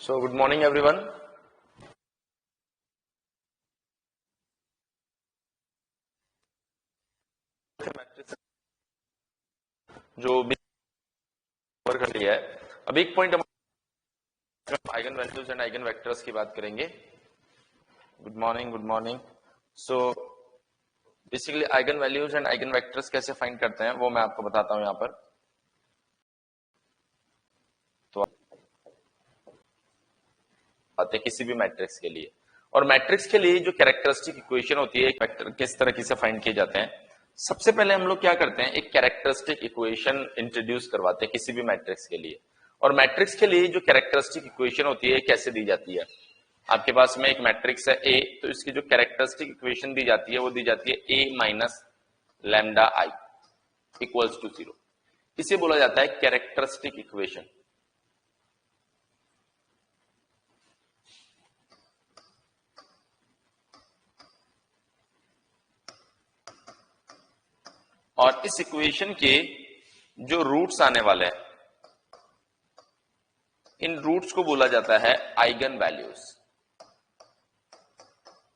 So good morning everyone. जो भी cover कर लिया है, अब एक पॉइंट हम eigen values and eigen vectors की बात करेंगे. Good morning. So basically eigen values and eigen vectors कैसे फाइंड करते हैं वो मैं आपको बताता हूं यहाँ पर. तो आते हैं किसी भी मैट्रिक्स के लिए, और मैट्रिक्स के लिए जो कैरेक्टरिस्टिक इक्वेशन होती है एक वेक्टर किस तरह से फाइंड किए जाते हैं. सबसे पहले हम लोग क्या करते हैं, एक कैरेक्टरिस्टिक इक्वेशन इंट्रोड्यूस करवाते हैं किसी भी मैट्रिक्स के लिए. और मैट्रिक्स के लिए जो कैरेक्टरिस्टिक इक्वेशन होती है कैसे दी जाती है. आपके पास में एक मैट्रिक्स है ए, तो इसकी जो कैरेक्टरिस्टिक इक्वेशन दी जाती है वो दी जाती है A minus lambda I equals to 0. इसे बोला जाता है कैरेक्टरिस्टिक इक्वेशन. और इस इक्वेशन के जो रूट्स आने वाले हैं, इन रूट्स को बोला जाता है आइगन वैल्यूज.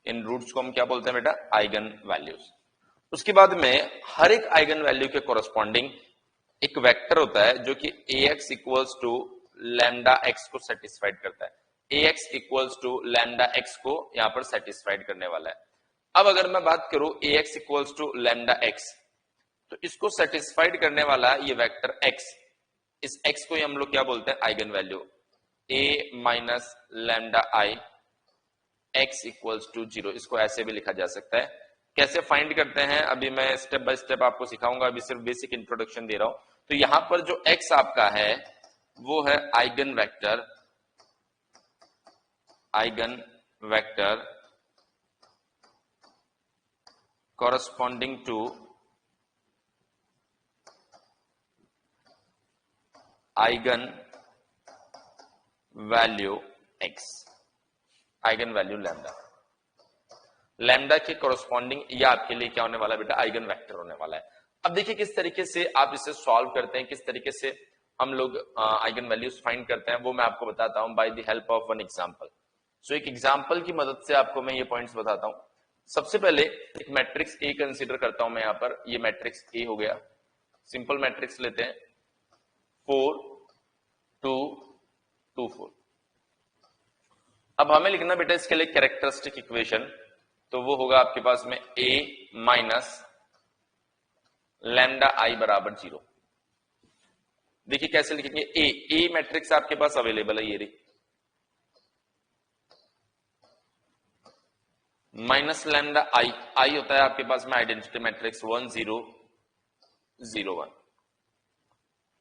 इन रूट्स को हम क्या बोलते हैं बेटा, आइगन वैल्यूज. उसके बाद में हर एक आइगन वैल्यू के कोरस्पॉन्डिंग एक वेक्टर होता है जो कि ax equals to lambda x को सेटिस्फाइड करता है. ax equals to lambda x को यहां पर सेटिस्फाइड करने वाला है. अब अगर मैं बात करूं ax equals to lambda x, तो इसको सेटिस्फाइड करने वाला ये वेक्टर x, इस x को हम लोग क्या बोलते हैं, eigen value a minus lambda I x equals to 0. इसको ऐसे भी लिखा जा सकता है. कैसे फाइंड करते हैं अभी मैं स्टेप बाय स्टेप आपको सिखाऊंगा, अभी सिर्फ बेसिक इंट्रोडक्शन दे रहा हूं. तो यहां पर जो x आपका है वो है eigen vector corresponding to eigen value x, eigen value lambda के कोरस्पॉन्डिंग यह आपके लिए क्या होने वाला है बेटा, आइगन वेक्टर होने वाला है. अब देखिए किस तरीके से आप इसे सॉल्व करते हैं, किस तरीके से हम लोग आइगन वैल्यूज फाइंड करते हैं वो मैं आपको बताता हूं by the help of one example. So एक एग्जांपल की मदद से आपको मैं ये पॉइंट्स बताता हूं. सबसे पहले एक मैट्रिक्स ए कंसीडर करता हूं मैं यहां पर. ये मैट्रिक्स ए हो गया, सिंपल मैट्रिक्स लेते हैं 4 2 2 4. अब हमें लिखना बेटा इसके लिए कैरेक्टरिस्टिक इक्वेशन, तो वो होगा आपके पास में a माइनस लैम्डा आई बराबर 0. देखिए कैसे लिखेंगे, ए मैट्रिक्स आपके पास अवेलेबल है, ये रही, माइनस लैम्डा आई होता है आपके पास में आइडेंटिटी मैट्रिक्स 1 0 0 1.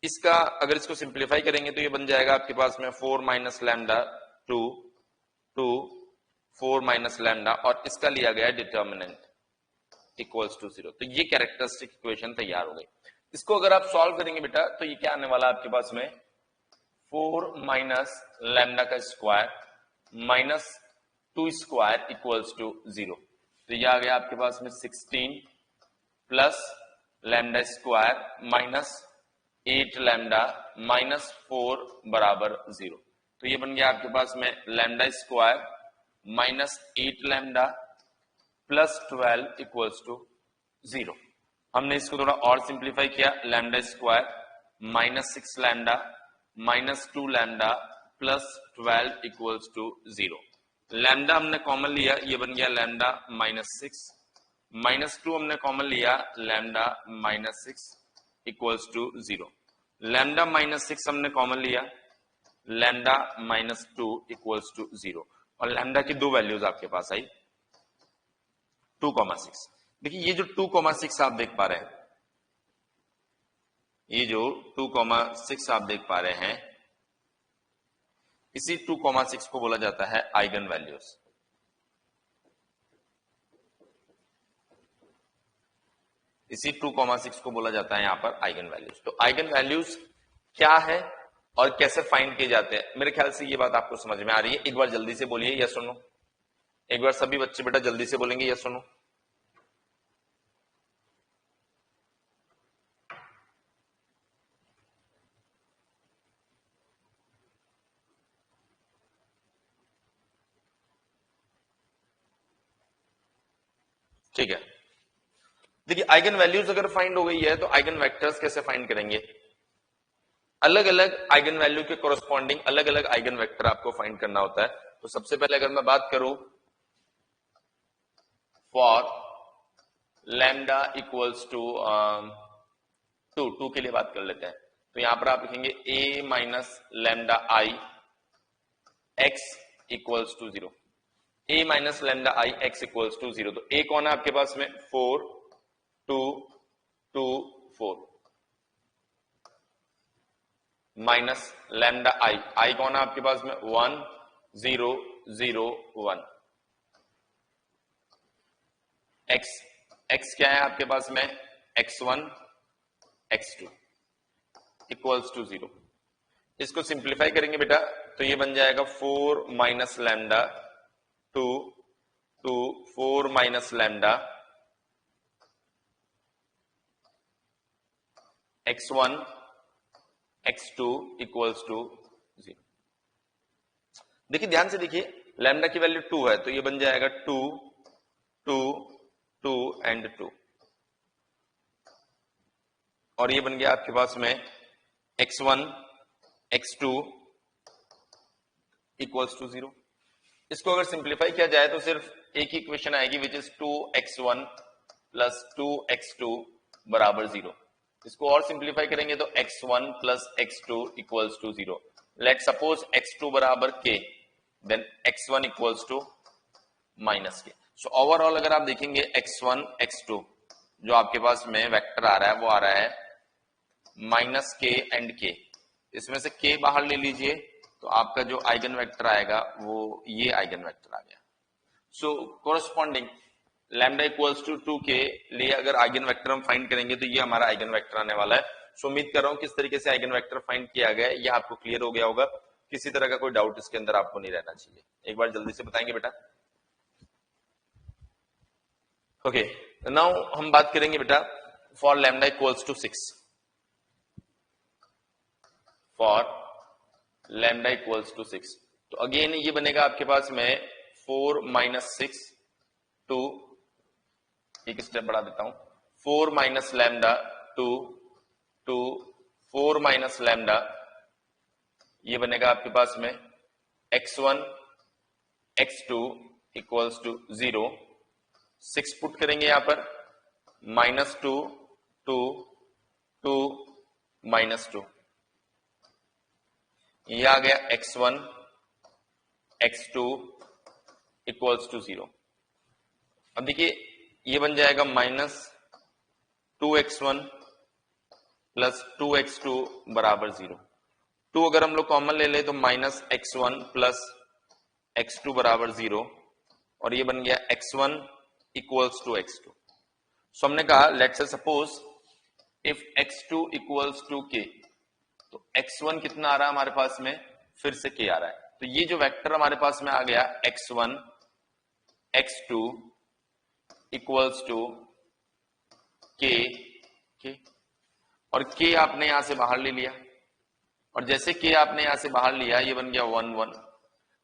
इसका अगर इसको सिंप्लीफाई करेंगे तो ये बन जाएगा आपके पास में 4 माइनस लैम्डा 2 2 4 माइनस लैम्डा, और इसका लिया गया डिटर्मिनेंट इक्वल्स टू 0. तो ये कैरेक्टरिस्टिक इक्वेशन तैयार हो गई. इसको अगर आप सॉल्व करेंगे बेटा तो ये क्या आने वाला है आपके पास में 4 माइनस लैम्डा का square minus 2 square equals to 0. तो ये आ गया आपके पास में 16 plus lambda square minus 8 lambda minus 4 बराबर 0. तो ये बन गया आपके पास में lambda square minus 8 lambda plus 12 equals to 0. हमने इसको थोड़ा और सिंप्लीफाई किया, lambda square minus 6 lambda minus 2 lambda plus 12 equals to 0. Lambda हमने कॉमन लिया, ये बन गया लैम्डा माइनस 6, माइनस 2 हमने कॉमन लिया, lambda minus 6 equals to 0. Lambda minus 6 हमने कॉमन लिया, लैम्डा माइनस 2 इक्वल्स टू 0. और लैम्डा की दो वैल्यूज आपके पास आई 2,6. देखिए ये जो 2,6 आप देख पा रहे हैं, ये जो 2,6 आप देख पा रहे हैं, इसी 2,6 को बोला जाता है आइगन वैल्यूज. इसी 2,6 को बोला जाता है यहां पर आइगन वैल्यूज. तो आइगन वैल्यूज क्या है और कैसे फाइंड किए जाते हैं, मेरे ख्याल से ये बात आपको समझ में आ रही है. एक बार जल्दी से बोलिए यस सुनो, एक बार सभी बच्चे बेटा जल्दी से बोलेंगे यस सुनो. ठीक है, देखिए आइगन वैल्यूज अगर फाइंड हो गई है तो आइगन वेक्टर्स कैसे फाइंड करेंगे? अलग अलग आइगन वैल्यू के कोरस्पॉन्डिंग अलग अलग आइगन वेक्टर आपको फाइंड करना होता है। तो सबसे पहले अगर मैं बात करूं फॉर लैम्डा इक्वल्स टू 2 के लिए बात कर लेते हैं। तो यहां पर आप लिखेंगे a minus lambda I x equals to 0, a minus lambda I x equals to 0। तो a कौन है आपके पास में? 4 2 2 4 माइनस लैम्डा आई कौन है आपके पास में? 1 0 0 1। एक्स क्या है आपके पास में? x1 x2 equals to 0। इसको सिंप्लीफाई करेंगे बेटा तो ये बन जाएगा 4 minus lambda 2 2 4 minus lambda x1 x2 equals to 0। देखिए ध्यान से देखिए, लैम्डा की वैल्यू 2 है तो ये बन जाएगा 2 2 2 एंड 2, और ये बन गया आपके पास में x1 x2 इक्वल्स टू 0। इसको अगर सिंप्लीफाई किया जाए तो सिर्फ एक ही इक्वेशन आएगी which is 2x1 plus 2x2 बराबर 0। इसको और सिंप्लीफाई करेंगे तो x1 plus x2 equals to 0। Let suppose x2 बराबर k, then x1 equals to minus k. So overall अगर आप देखेंगे x1 x2 जो आपके पास में वेक्टर आ रहा है वो आ रहा है माइनस के एंड के। इसमें से k बाहर ले लीजिए तो आपका जो आइगन वेक्टर आएगा वो ये आइगन वेक्टर आ गया। सो कोरस्पॉन्डिंग लैम्डा इक्वल्स टू 2 के लिए अगर आइगन वेक्टर हम फाइंड करेंगे तो ये हमारा आइगन वेक्टर आने वाला है। सो उम्मीद कर रहा हूं किस तरीके से आइगन वेक्टर फाइंड किया गया है ये आपको क्लियर हो गया होगा। किसी तरह का कोई डाउट इसके अंदर आपको नहीं रहना चाहिए। एक बार जल्दी से बताएंगे बेटा। ओके, नाउ हम बात करेंगे बेटा for lambda equals to 6। For lambda equals to 6 तो अगेन ये बनेगा आपके पास में 4 माइनस 6 2, एक स्टेप बढ़ा देता हूं, 4 माइनस लैम्डा 2 2 4 माइनस लैम्डा, ये बनेगा आपके पास में x1 x2 equals to 0। 6 put करेंगे यहां पर माइनस 2 2 2 माइनस 2, ये आ गया x1 x2 इक्वल्स टू 0। अब देखिए ये बन जाएगा माइनस 2x1 प्लस 2x2 बराबर 0। 2 अगर हम लोग कॉमन ले ले तो माइनस x1 प्लस x2 बराबर 0, और ये बन गया x1 इक्वल्स टू x2। सो हमने कहा let's say suppose if x2 equals to k, तो x1 कितना आ रहा है हमारे पास में? फिर से k आ रहा है। तो ये जो वेक्टर हमारे पास में आ गया x1 x2 equals to k, और k आपने यहां से बाहर ले लिया, और जैसे k आपने यहां से बाहर लिया ये बन गया 1 1।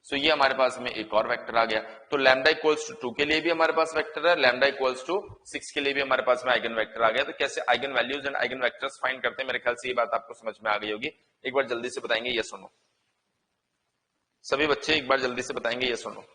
सो ये हमारे पास में एक और वेक्टर आ गया। तो लैम्डा इक्वल्स टू 2 के लिए भी हमारे पास वेक्टर है, लैम्डा इक्वल्स टू 6 के लिए भी हमारे पास में आइगन वेक्टर आ गया। तो कैसे eigen values and eigen vectors find करते हैं, मेरे ख्याल से ये बात आपको समझ में आ गई होगी। एक बार जल्दी से बताएंगे ये सुनो, सभी बच्चे एक बार जल्दी से बताएंगे ये सुनो।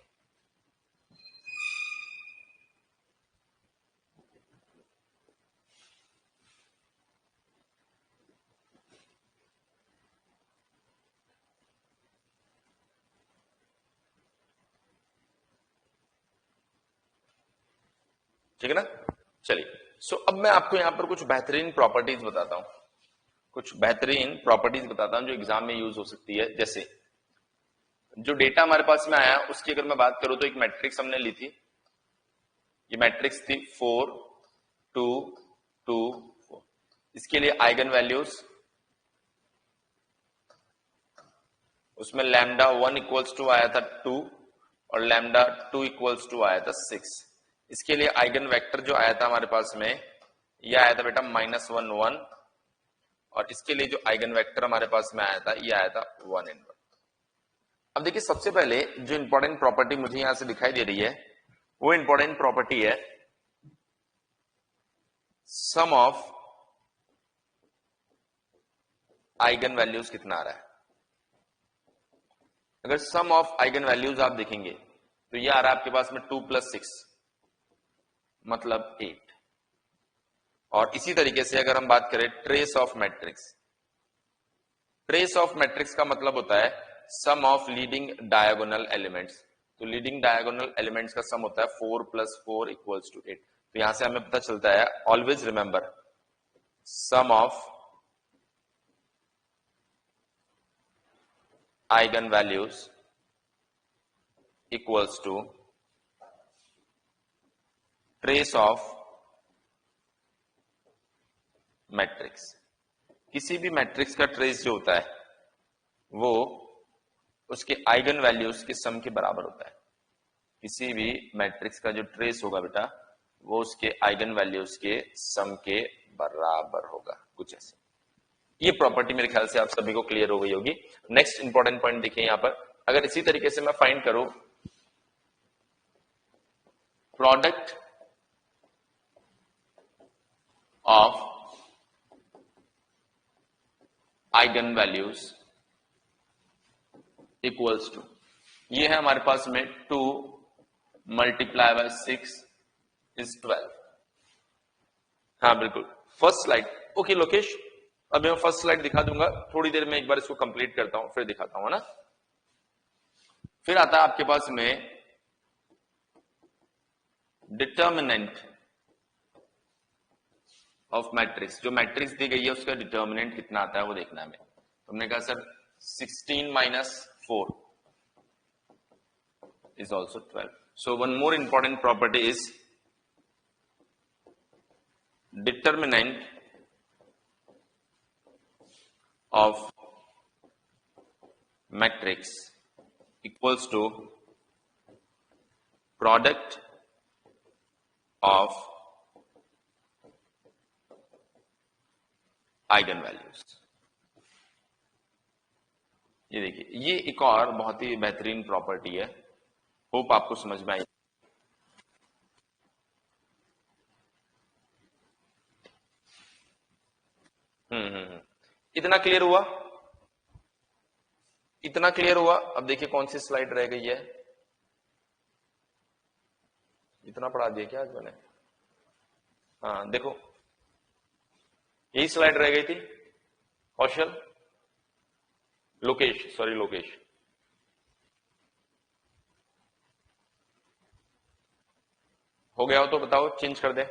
ठीक है ना? चलिए, सो अब मैं आपको यहां पर कुछ बेहतरीन प्रॉपर्टीज बताता हूं, कुछ बेहतरीन प्रॉपर्टीज बताता हूं जो एग्जाम में यूज हो सकती है। जैसे जो डेटा हमारे पास में आया उसकी अगर मैं बात करूं तो एक मैट्रिक्स हमने ली थी, ये मैट्रिक्स थी 4 2 2 4। इसके लिए आइगन वैल्यूज उसमें लैम्डा 1 इक्वल्स टू आया था 2 और लैम्डा 2 इक्वल्स टू आया था 6। इसके लिए आइगन वेक्टर जो आया था हमारे पास में यह आया था बेटा -1 1, और इसके लिए जो आइगन वेक्टर हमारे पास में आया था ये आया था 1 and 1। अब देखिए सबसे पहले जो इंपॉर्टेंट प्रॉपर्टी मुझे यहां से दिखाई दे रही है वो इंपॉर्टेंट प्रॉपर्टी है सम ऑफ आइगन वैल्यूज कितना आ रहा है। अगर सम ऑफ आइगन वैल्यूज आप देखेंगे तो ये आ रहा है आपके पास में 2 + 6 मतलब 8। और इसी तरीके से अगर हम बात करें trace of matrix, trace of matrix का मतलब होता है सम ऑफ लीडिंग डायगोनल एलिमेंट्स। तो लीडिंग डायगोनल एलिमेंट्स का सम होता है 4 + 4 = 8। तो यहां से हमें पता चलता है, always remember sum of eigen values equals to trace of matrix. किसी भी मैट्रिक्स का ट्रेस जो होता है वो उसके आइगन वैल्यूज के सम के बराबर होता है। किसी भी मैट्रिक्स का जो ट्रेस होगा बेटा वो उसके आइगन वैल्यूज के सम के बराबर होगा, कुछ ऐसे। ये प्रॉपर्टी मेरे ख्याल से आप सभी को क्लियर हो गई होगी। नेक्स्ट इंपॉर्टेंट पॉइंट देखिए यहां पर, अगर इसी तरीके से मैं फाइंड करूं product of eigen values equals to, ये है हमारे पास में 2 × 6 = 12। हाँ बिल्कुल, फर्स्ट स्लाइड। ओके लोकेश, अभी मैं फर्स्ट स्लाइड दिखा दूंगा, थोड़ी देर में एक बार इसको कंप्लीट करता हूं फिर दिखाता हूं, है ना। फिर आता है आपके पास में डिटर्मिनेंट ऑफ मैट्रिक्स। जो मैट्रिक्स दी गई है उसका डिटर्मिनेंट कितना आता है वो देखना है हमें। तो हमने कहा sir 16 - 4 is also 12. So one more important property is determinant of matrix equals to product of eigen values. ये देखिए, ये एक और बहुत ही बेहतरीन प्रॉपर्टी है, होप आपको समझ में आई। इतना क्लियर हुआ, इतना क्लियर हुआ। अब देखिए कौन सी स्लाइड रह गई है। इतना पढ़ा दिया क्या आज मैंने? हाँ देखो, यही स्लाइड रह गई थी। कौशल, लोकेश, सॉरी लोकेश, हो गया हो तो बताओ, चेंज कर दे।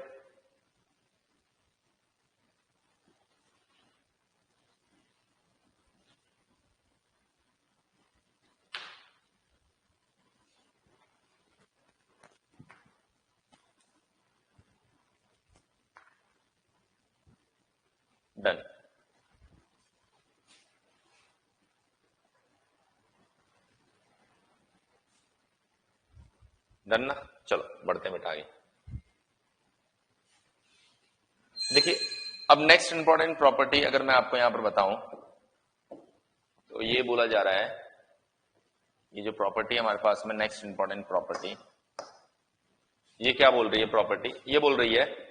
डन। डन ना, चलो बढ़ते बेटा आगे। देखिए, अब नेक्स्ट इंपॉर्टेंट प्रॉपर्टी अगर मैं आपको यहां पर बताऊं तो ये बोला जा रहा है, ये जो प्रॉपर्टी हमारे पास में नेक्स्ट इंपॉर्टेंट प्रॉपर्टी, ये क्या बोल रही है प्रॉपर्टी? ये बोल रही है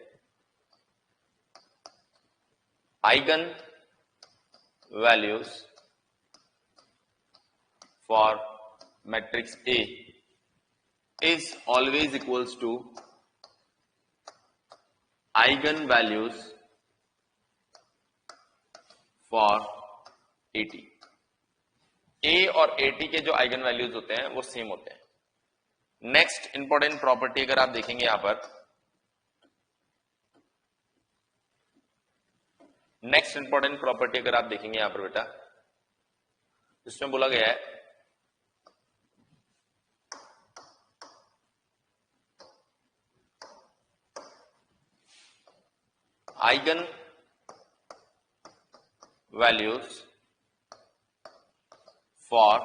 eigen values for matrix A is always equals to eigen values for AT। A और AT के जो आइगन वैल्यूज होते हैं वो सेम होते हैं। नेक्स्ट इंपॉर्टेंट प्रॉपर्टी अगर आप देखेंगे यहां पर, नेक्स्ट इंपॉर्टेंट प्रॉपर्टी अगर आप देखेंगे यहां पर बेटा, इसमें बोला गया है eigen values for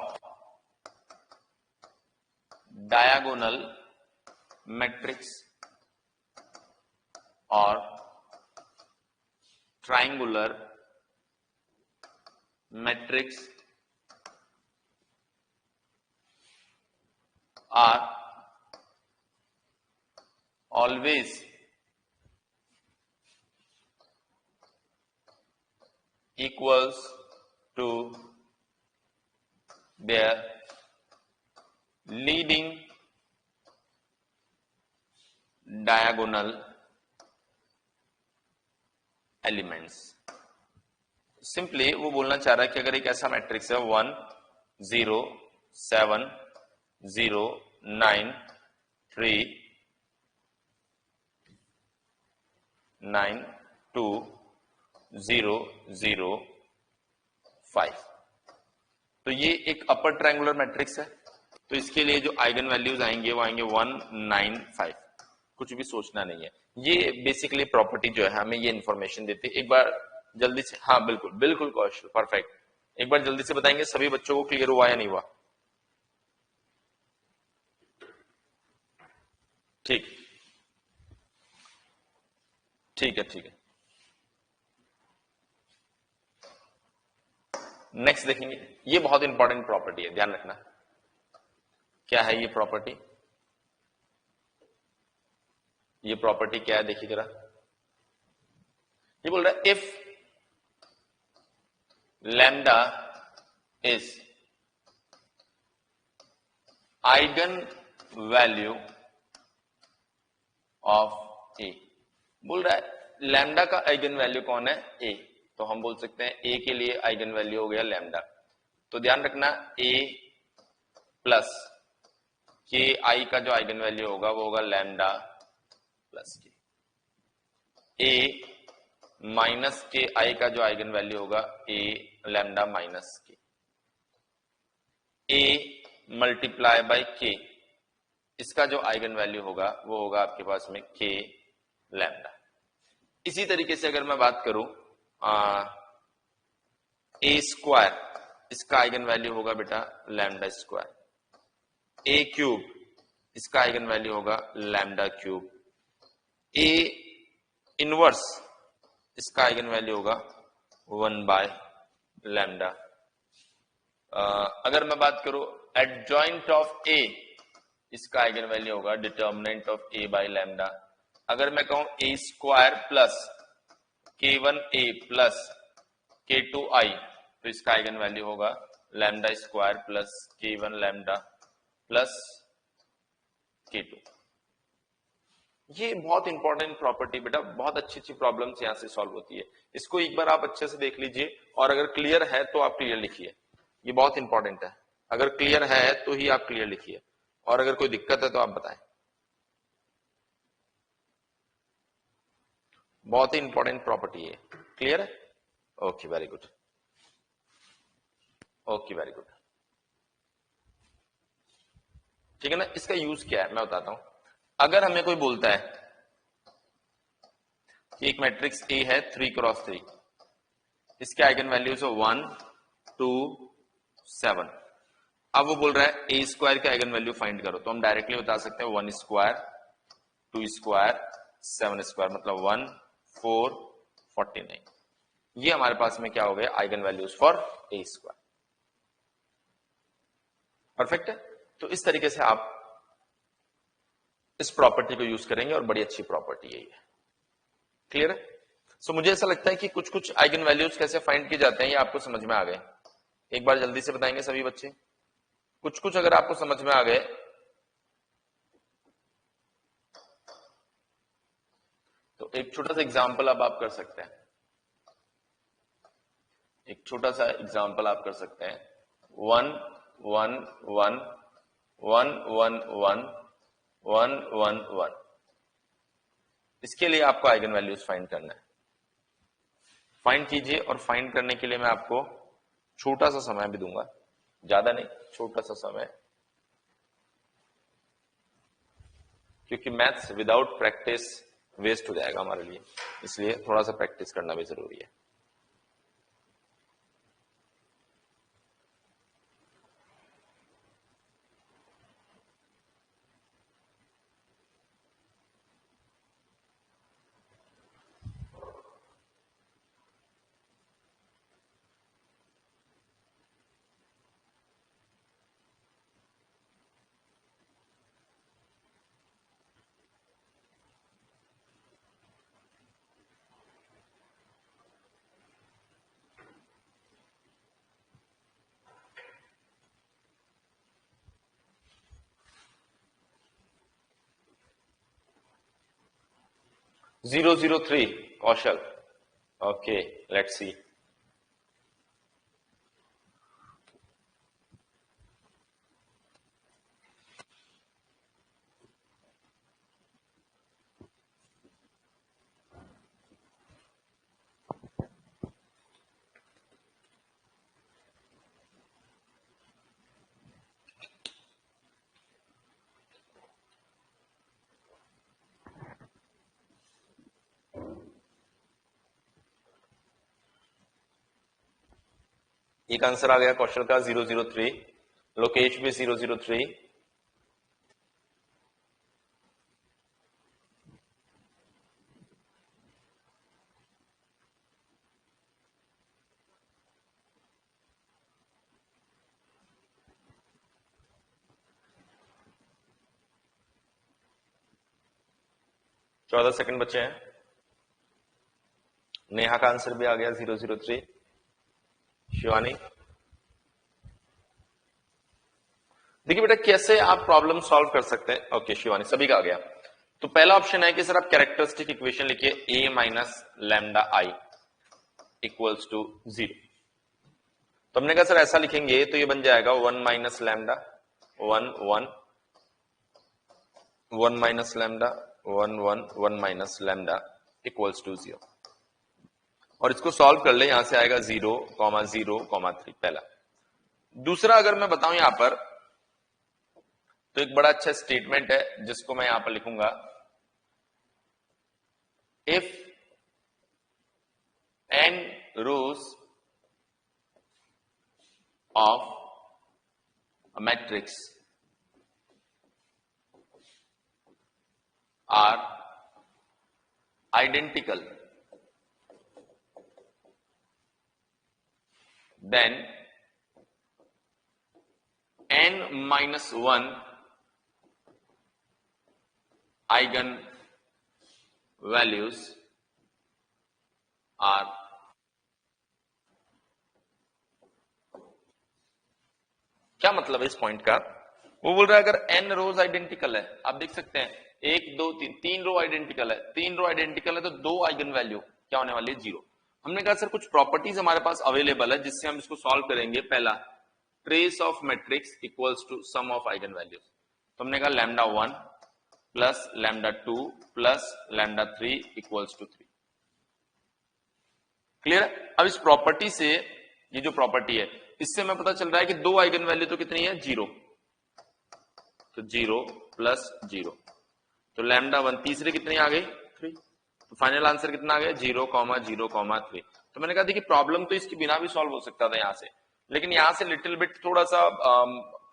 diagonal matrix और triangular matrix are always equals to their leading diagonal elements. Simply वो बोलना चाह रहा है कि अगर एक ऐसा मैट्रिक्स है 1 0 7 0 9 3 9 2 0 0 5, तो ये एक अपर ट्रायंगुलर मैट्रिक्स है। तो इसके लिए जो आइगन वैल्यूज आएंगे वो आएंगे 1 9 5, कुछ भी सोचना नहीं है। ये बेसिकली प्रॉपर्टी जो है हमें ये इंफॉर्मेशन देती है। एक बार जल्दी से, हाँ बिल्कुल बिल्कुल कौशल, परफेक्ट। एक बार जल्दी से बताएंगे सभी बच्चों को क्लियर हुआ या नहीं हुआ? ठीक ठीक है, ठीक है। नेक्स्ट देखेंगे, ये बहुत इंपॉर्टेंट प्रॉपर्टी है, ध्यान रखना। क्या है ये प्रॉपर्टी? ये प्रॉपर्टी क्या है देखिए जरा। ये बोल रहा है if lambda is eigen value of A. बोल रहा है लैम्डा का आइगन वैल्यू कौन है? ए। तो हम बोल सकते हैं ए के लिए आइगन वैल्यू हो गया लैम्डा। तो ध्यान रखना ए प्लस के आई का जो आइगन वैल्यू होगा वो होगा लैम्डा प्लस के। ए माइनस के आई का जो आइगन वैल्यू होगा ए लैम्डा माइनस के। ए मल्टीप्लाई बाय के, इसका जो आइगन वैल्यू होगा वो होगा आपके पास में के लैम्डा। इसी तरीके से अगर मैं बात करूं ए स्क्वायर, इसका आइगन वैल्यू होगा बेटा लैम्डा स्क्वायर। ए क्यूब, इसका आइगन वैल्यू होगा लैम्डा क्यूब। ए इनवर्स, इसका आइगन वैल्यू होगा 1 बाय लैम्डा। अगर मैं बात करूं एडजॉइंट ऑफ ए, इसका आइगन वैल्यू होगा determinant of A by lambda. अगर मैं कहूं ए स्क्वायर प्लस k1 ए प्लस k2 आई, तो इसका आइगन वैल्यू होगा lambda square plus k1 lambda plus k2। ये बहुत इंपॉर्टेंट प्रॉपर्टी बेटा, बहुत अच्छी अच्छी प्रॉब्लम्स यहां से सॉल्व होती है। इसको एक बार आप अच्छे से देख लीजिए और अगर क्लियर है तो आप क्लियर लिखिए। ये बहुत इंपॉर्टेंट है, अगर क्लियर है तो ही आप क्लियर लिखिए, और अगर कोई दिक्कत है तो आप बताएं। बहुत ही इंपॉर्टेंट प्रॉपर्टी है। क्लियर है? Okay, very good. Okay, very good. ठीक है ना। इसका यूज क्या है मैं बताता हूं। अगर हमें कोई बोलता है कि एक मैट्रिक्स ए है 3 क्रॉस 3, इसके आइगन वैल्यूज है 1 2 7। अब वो बोल रहा है ए स्क्वायर के आइगन वैल्यू फाइंड करो, तो हम डायरेक्टली बता सकते हैं 1 स्क्वायर 2 स्क्वायर 7 स्क्वायर, मतलब 1 4 49। ये हमारे पास में क्या हो गया? Eigen values for a square. Perfect है। तो इस तरीके से आप इस प्रॉपर्टी को यूज करेंगे और बड़ी अच्छी प्रॉपर्टी है ये। क्लियर है? सो मुझे ऐसा लगता है कि कुछ कुछ आइगन वैल्यूज कैसे फाइंड किए जाते हैं ये आपको समझ में आ गए। एक बार जल्दी से बताएंगे सभी बच्चे। कुछ कुछ अगर आपको समझ में आ गए तो एक छोटा सा एग्जांपल अब आप कर सकते हैं। एक छोटा सा एग्जांपल आप कर सकते हैं। 1 1 1 1 1 1 1 1 1। इसके लिए आपको आइगन वैल्यूज फाइंड करना है। फाइंड कीजिए, और फाइंड करने के लिए मैं आपको छोटा सा समय भी दूंगा, ज्यादा नहीं, छोटा सा समय, क्योंकि मैथ्स विदाउट प्रैक्टिस वेस्ट हो जाएगा हमारे लिए, इसलिए थोड़ा सा प्रैक्टिस करना भी जरूरी है। 003 कौशल. Okay, let's see. एक आंसर आ गया कौशल का 003, लोकेश भी 003. चौदह सेकंड बचे हैं. नेहा का आंसर भी आ गया 003. शिवानी, देखिए बेटा कैसे आप प्रॉब्लम सॉल्व कर सकते हैं. ओके शिवानी, सभी का आ गया. तो पहला ऑप्शन है कि सर आप कैरेक्टरिस्टिक इक्वेशन लिखिए a minus lambda I equals to 0. तो हमने कहा सर ऐसा लिखेंगे तो ये बन जाएगा 1 minus lambda 1 1 1 minus lambda 1 1 1 minus lambda equals to 0. और इसको सॉल्व कर ले, यहां से आएगा 0, 0, 3 पहला. दूसरा अगर मैं बताऊं यहां पर तो एक बड़ा अच्छा स्टेटमेंट है जिसको मैं यहां पर लिखूंगा. If n rows of a matrix are identical, then n minus 1 eigen values are क्या मतलब है इस पॉइंट का? वो बोल रहा है अगर n रोज आइडेंटिकल है, आप देख सकते हैं 1 2 3 3 रो आइडेंटिकल है, 3 रो आइडेंटिकल है तो 2 आइगन वैल्यू क्या होने वाली है? 0. हमने कहा सर कुछ प्रॉपर्टीज हमारे पास अवेलेबल है जिससे हम इसको सॉल्व करेंगे. पहला, trace of matrix equals to sum of eigen values. तो हमने कहा lambda 1 plus lambda 2 plus lambda 3 equals to 3. Clear है? अब इस प्रॉपर्टी से, ये जो प्रॉपर्टी है इससे हमें पता चल रहा है कि 2 आइगन वैल्यू तो कितनी है? 0. तो 0 प्लस 0 तो लैम्डा 1 तीसरे कितनी आ गई? 3. तो फाइनल आंसर कितना आ गया? 0, 0, 3. तो मैंने कहा देखिए प्रॉब्लम तो इसके बिना भी सॉल्व हो सकता था यहां से, लेकिन यहां से लिटिल बिट थोड़ा सा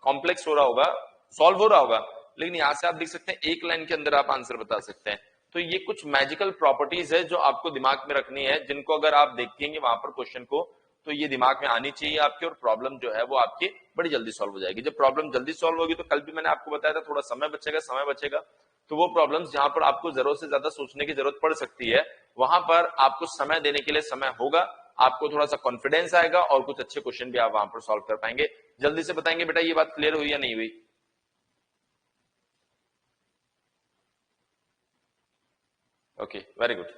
कॉम्प्लेक्स हो रहा होगा, सॉल्व हो रहा होगा, लेकिन यहां से आप देख सकते हैं एक लाइन के अंदर आप आंसर बता सकते हैं. तो ये कुछ मैजिकल प्रॉपर्टीज है जो आपको दिमाग में रखनी है, जिनको अगर आप देखेंगे वहां पर क्वेश्चन को तो ये दिमाग में आनी चाहिए आपके, और प्रॉब्लम जो है वो आपकी बड़ी जल्दी सॉल्व हो जाएगी. जब प्रॉब्लम जल्दी सॉल्व होगी तो कल भी मैंने आपको बताया था थोड़ा समय बचेगा, तो वो प्रॉब्लम्स जहां पर आपको जरूरत से ज्यादा सोचने की जरूरत पड़ सकती है वहां पर आपको समय देने के लिए समय होगा, आपको थोड़ा सा कॉन्फिडेंस आएगा और कुछ अच्छे क्वेश्चन भी आप वहां पर सॉल्व कर पाएंगे. जल्दी से बताएंगे बेटा ये बात क्लियर हुई या नहीं हुई? Okay, very good.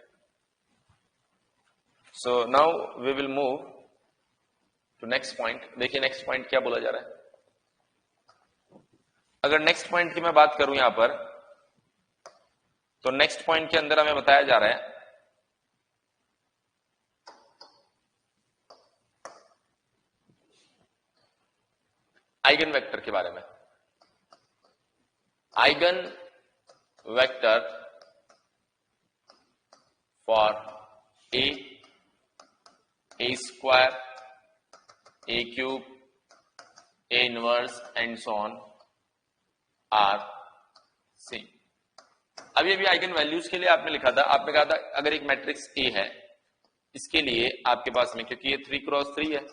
So now we will move to next point. देखिए नेक्स्ट पॉइंट क्या बोला जा रहा है. अगर नेक्स्ट पॉइंट की मैं बात करूं यहां पर, तो नेक्स्ट पॉइंट के अंदर हमें बताया जा रहा है आइगन वेक्टर के बारे में. Eigen vector for a square, a cube, a inverse and so on are same. अभी आइगन वैल्यूज के लिए आपने लिखा था, आपने कहा था अगर एक मैट्रिक्स A है इसके लिए आपके पास में, क्योंकि ये 3x3 है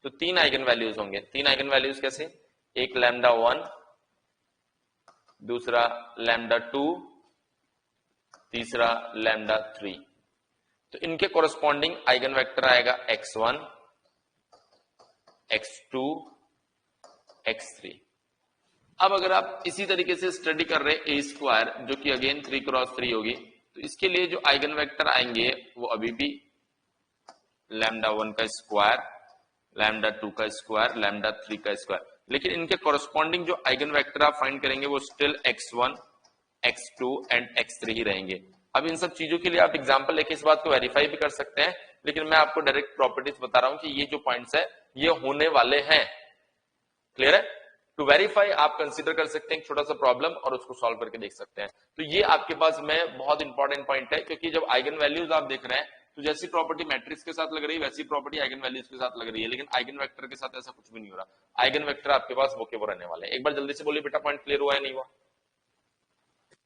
तो 3 आइगन वैल्यूज होंगे. 3 आइगन वैल्यूज कैसे? एक लैम्डा 1, दूसरा लैम्डा 2, तीसरा लैम्डा 3. तो इनके कोरस्पॉन्डिंग आइगन वेक्टर आएगा x1, x2, x3. अब अगर आप इसी तरीके से स्टडी कर रहे a स्क्वायर जो कि अगेन 3x3 होगी, तो इसके लिए जो आइगन वेक्टर आएंगे वो अभी भी लैम्डा 1 का स्क्वायर, लैम्डा 2 का स्क्वायर, लैम्डा 3 का स्क्वायर, लेकिन इनके कॉरस्पॉन्डिंग जो आइगन वेक्टर आप फाइंड करेंगे वो still x1, x2 and x3 ही रहेंगे। अब इन सब चीजों के लिए आप एग्जांपल लेके इस बात को वेरीफाई भी कर सकते हैं, लेकिन मैं आपको डायरेक्ट प्रॉपर्टीज बता रहा हूं कि ये जो पॉइंट्स है ये होने वाले हैं। क्लियर है? टू वेरीफाई आप कंसीडर कर सकते हैं एक छोटा सा प्रॉब्लम और उसको सॉल्व करके देख सकते हैं। तो ये आपके पास में बहुत इंपॉर्टेंट पॉइंट है, क्योंकि जब आइगन वैल्यूज आप देख रहे हैं तो जैसी प्रॉपर्टी मैट्रिक्स के साथ लग रही है वैसी प्रॉपर्टी आइगन वैल्यूज के साथ लग रही है, लेकिन आइगन वेक्टर के साथ ऐसा कुछ भी नहीं हो रहा। आइगन वेक्टर आपके पास वो के वो रहने वाले हैं। एक बार जल्दी से बोलिए बेटा, पॉइंट क्लियर हुआ है नहीं हुआ?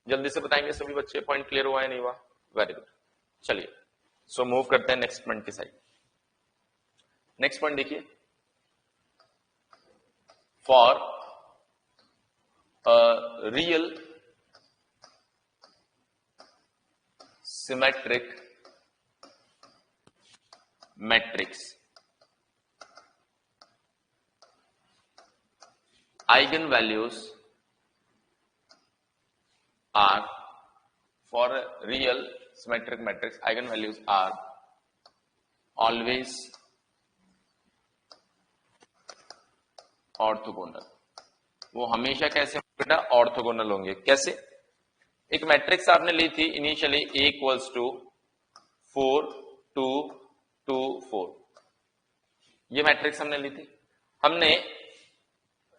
जल्दी से बताएंगे सभी बच्चे, पॉइंट क्लियर हुआ है नहीं हुआ? Very good. चलिए सो मूव करते हैं नेक्स्ट पॉइंट की साइड। नेक्स्ट पॉइंट देखिए, for real symmetric matrix eigen values are, for a real symmetric matrix eigenvalues are always orthogonal। वो हमेशा कैसे बेटा? ऑर्थोगोनल होंगे। कैसे? एक मैट्रिक्स आपने ली थी इनिशियली A इक्वल्स टू 4 2 2 4, ये मैट्रिक्स हमने ली थी। हमने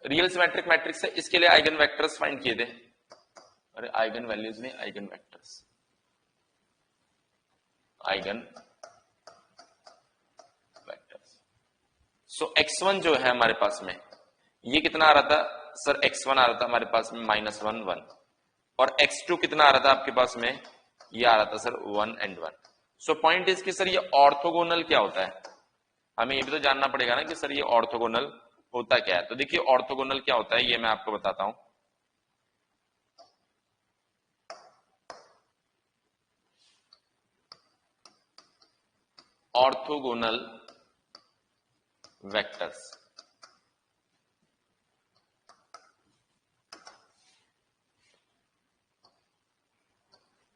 रियल सिमेट्रिक मैट्रिक्स है, इसके लिए आइगन वेक्टर्स फाइंड किए थे। अरे आइगन वैल्यूज नहीं, आइगन वेक्टर्स, आइगन वेक्टर्स। सो x1 जो है हमारे पास में ये कितना आ रहा था सर? x1 आ रहा था हमारे पास में -1 1, और x2 कितना आ रहा था आपके पास में? ये आ रहा था sir 1 and 1। So point is कि सर ये ऑर्थोगोनल क्या होता है? हमें ये भी तो जानना पड़ेगा ना कि सर ये ऑर्थोगोनल होता क्या है। तो देखिए ऑर्थोगोनल क्या होता है ये मैं आपको बताता हूं। Orthogonal vectors,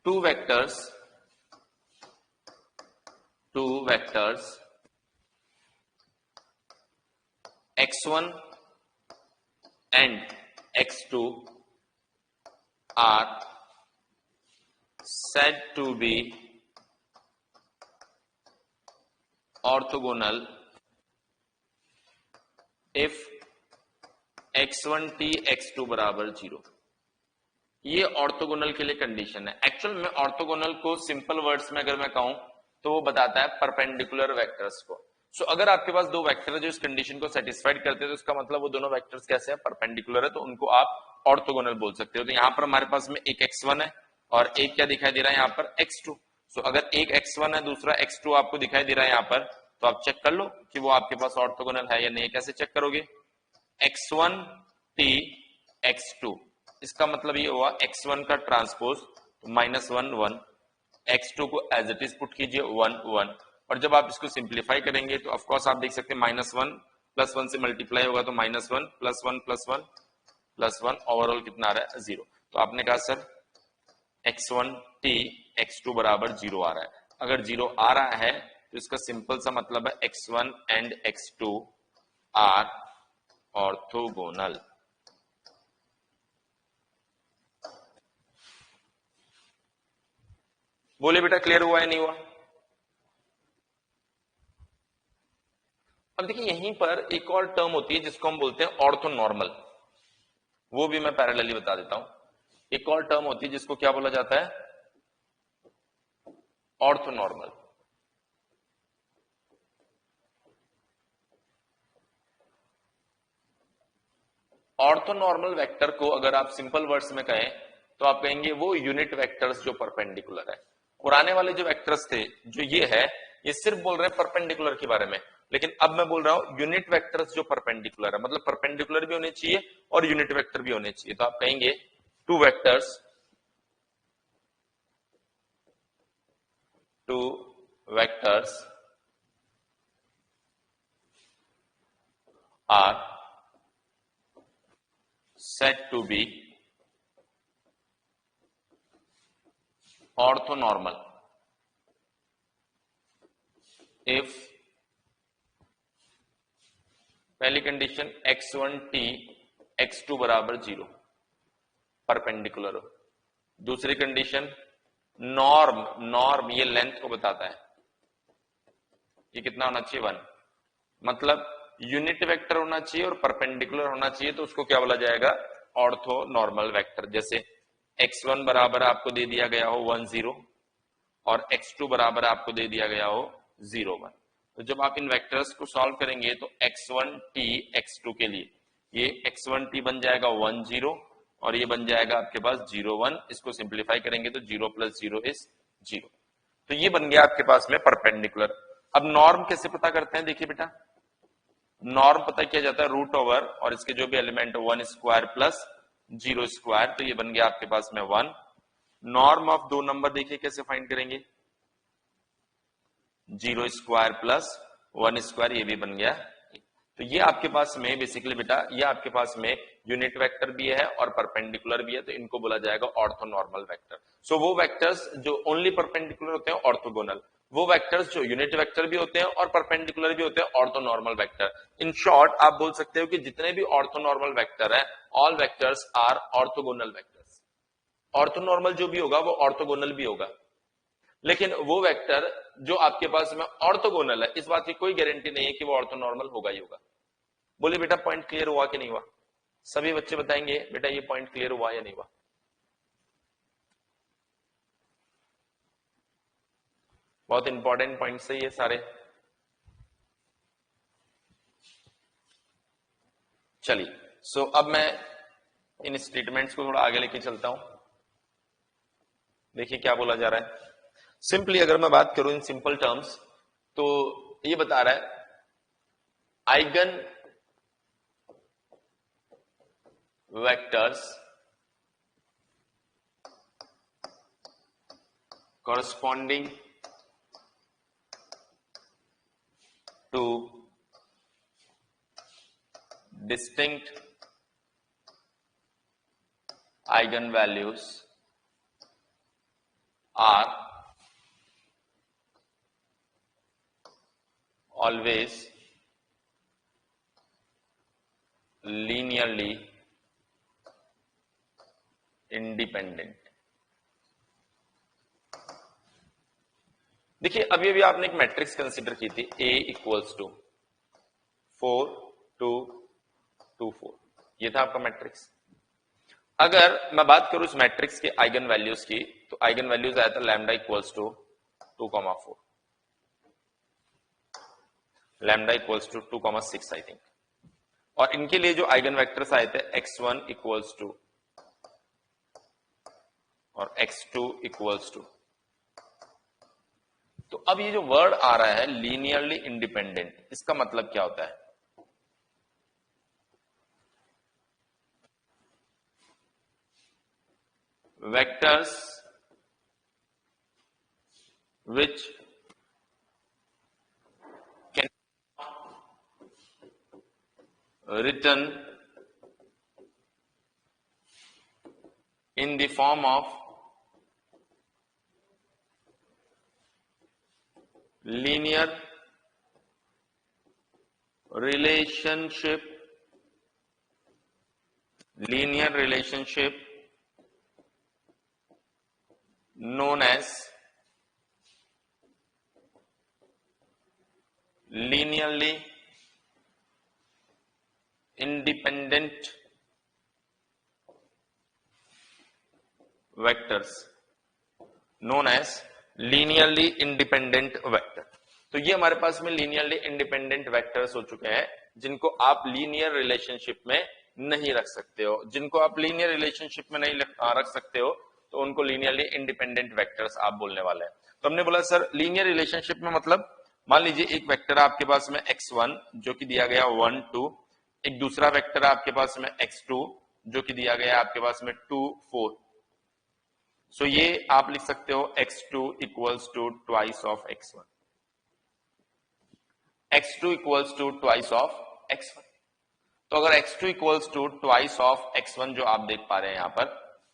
two vectors x1 and x2 are said to be orthogonal if x1t x2 बराबर 0। ये ऑर्थोगोनल के लिए कंडीशन है। एक्चुअल में ऑर्थोगोनल को सिंपल वर्ड्स में अगर मैं कहूं तो वो बताता है परपेंडिकुलर वेक्टर्स को। सो अगर आपके पास दो वेक्टर है जो इस कंडीशन को सेटिस्फाइड करते हैं तो इसका मतलब वो दोनों वेक्टर्स कैसे हैं? परपेंडिकुलर है, तो उनको आप ऑर्थोगोनल बोल सकते हो। तो यहां पर हमारे पास में एक x1 है और एक क्या दिखाई दे रहा है यहाँ पर? x2। सो अगर एक x1 है दूसरा x2 आपको दिखाई दे रहा है यहाँ पर, तो आप चेक कर लो कि वो आपके पास ऑर्थोगोनल है या नहीं। कैसे चेक करोगे? x1 t x2, इसका मतलब ये हुआ x1 का ट्रांसपोज -1 1, x2 को एज इट इज पुट कीजिए 1 1, और जब आप इसको सिंप्लीफाई करेंगे तो ऑफ कोर्स आप देख सकते हैं -1 + 1 से मल्टीप्लाई होगा तो -1 + 1 + 1 + 1, ओवरऑल कितना आ रहा है? 0। तो आपने कहा सर x1 t x2 बराबर 0 आ रहा है। अगर 0 आ रहा है तो इसका सिंपल सा मतलब है x1 and x2 are orthogonal. बोले बेटा क्लियर हुआ है नहीं हुआ? अब देखिए यहीं पर एक और टर्म होती है जिसको हम बोलते हैं ऑर्थोनॉर्मल, वो भी मैं पैरेलली बता देता हूं। एक और टर्म होती है जिसको क्या बोला जाता है? ऑर्थोनॉर्मल। ऑर्थोनॉर्मल वेक्टर को अगर आप सिंपल वर्ड्स में कहें तो आप कहेंगे वो यूनिट वेक्टर्स जो परपेंडिकुलर है। पुराने वाले जो वेक्टर्स थे जो ये है, ये सिर्फ बोल रहे हैं परपेंडिकुलर के बारे में, लेकिन अब मैं बोल रहा हूं यूनिट वेक्टर्स जो परपेंडिकुलर है, मतलब परपेंडिकुलर भी होने चाहिए और यूनिट वेक्टर भी होने चाहिए। तो आप कहेंगे two vectors are said to be orthonormal if पहली कंडीशन x1t x2 बराबर 0 परपेंडिकुलर हो। दूसरी कंडीशन नॉर्म ये लेंथ को बताता है, ये कितना होना चाहिए 1, मतलब यूनिट वेक्टर होना चाहिए और परपेंडिकुलर होना चाहिए, तो उसको क्या बोला जाएगा ऑर्थोनॉर्मल वेक्टर। जैसे x1 बराबर आपको दे दिया गया हो 1 0 और x2 बराबर आपको दे दिया गया हो 0 1, तो जब आप इन वेक्टर्स को सॉल्व करेंगे तो x1t x2 के लिए ये x1t बन जाएगा 1 0 और ये बन जाएगा आपके पास 0 1, इसको सिंप्लीफाई करेंगे तो 0 + 0 इज 0, तो ये बन गया आपके पास में परपेंडिकुलर। अब नॉर्म कैसे पता करते हैं, देखिए बेटा नॉर्म पता किया जाता है रूट ओवर और इसके जो भी एलिमेंट 1 स्क्वायर प्लस 0 स्क्वायर, तो ये बन गया आपके पास में 1। नॉर्म ऑफ दो नंबर देखिए कैसे फाइंड करेंगे, 0 स्क्वायर प्लस 1 स्क्वायर, ये भी बन गया। तो ये आपके पास में बेसिकली बेटा ये आपके पास में यूनिट वेक्टर भी है और परपेंडिकुलर भी है, तो इनको बोला जाएगा ऑर्थोनॉर्मल वेक्टर। सो वो वेक्टर्स जो ओनली परपेंडिकुलर होते हैं ऑर्थोगोनल, वो वेक्टर्स जो यूनिट वेक्टर भी होते हैं और परपेंडिकुलर भी होते हैं ऑर्थोनॉर्मल वेक्टर। इन शॉर्ट आप बोल सकते हो कि जितने भी ऑर्थोनॉर्मल वेक्टर है all vectors are orthogonal vectors. Orthonormal जो भी होगा वो ऑर्थोगोनल भी होगा, लेकिन वो वेक्टर जो आपके पास में ऑर्थोगोनल है इस बात की कोई गारंटी नहीं है कि वो ऑर्थोनॉर्मल होगा ही होगा। बोलिए बेटा पॉइंट क्लियर हुआ कि नहीं हुआ? सभी बच्चे बताएंगे बेटा ये पॉइंट क्लियर हुआ या नहीं हुआ? बहुत इंपॉर्टेंट पॉइंट्स है ये सारे। चलिए सो अब मैं इन स्टेटमेंट्स को थोड़ा आगे लेके चलता हूं। देखिए क्या बोला जा रहा है। सिंपली अगर मैं बात करूं इन सिंपल टर्म्स तो ये बता रहा है eigen vectors corresponding to distinct eigenvalues are always linearly independent। देखिए अभी अभी आपने एक मैट्रिक्स कंसीडर की थी A = 4 2 2 4, ये था आपका मैट्रिक्स। अगर मैं बात करूं इस मैट्रिक्स के आइगन वैल्यूज की तो आइगन वैल्यूज आया था लैम्डा = 2,4, लैम्डा = 2,6 आई थिंक, और इनके लिए जो आइगन वेक्टर्स आए थे x1 = और x2 = तो अब ये जो वर्ड आ रहा है लीनियरली इंडिपेंडेंट, इसका मतलब क्या होता है? Vectors which can written in the form of linear relationship known as linearly independent vectors, known as linearly independent vector. तो ये हमारे पास में लीनियरली इंडिपेंडेंट वेक्टर्स हो चुके हैं जिनको आप लीनियर रिलेशनशिप में नहीं रख सकते हो। जिनको आप लीनियर रिलेशनशिप में नहीं रख सकते हो तो उनको लीनियरली इंडिपेंडेंट वेक्टर्स आप बोलने वाले हैं। तो हमने बोला सर लीनियर रिलेशनशिप में मतलब मान लीजिए एक वेक्टर आपके पास में x1 जो कि दिया गया 1 2, एक दूसरा वेक्टर आपके पास में x2 जो कि दिया गया आपके पास में 2 4। सो ये आप लिख सकते हो x2 = twice of x1, x2 = twice of x1। तो अगर x2 = twice of x1 जो आप देख पा रहे हैं यहां पर,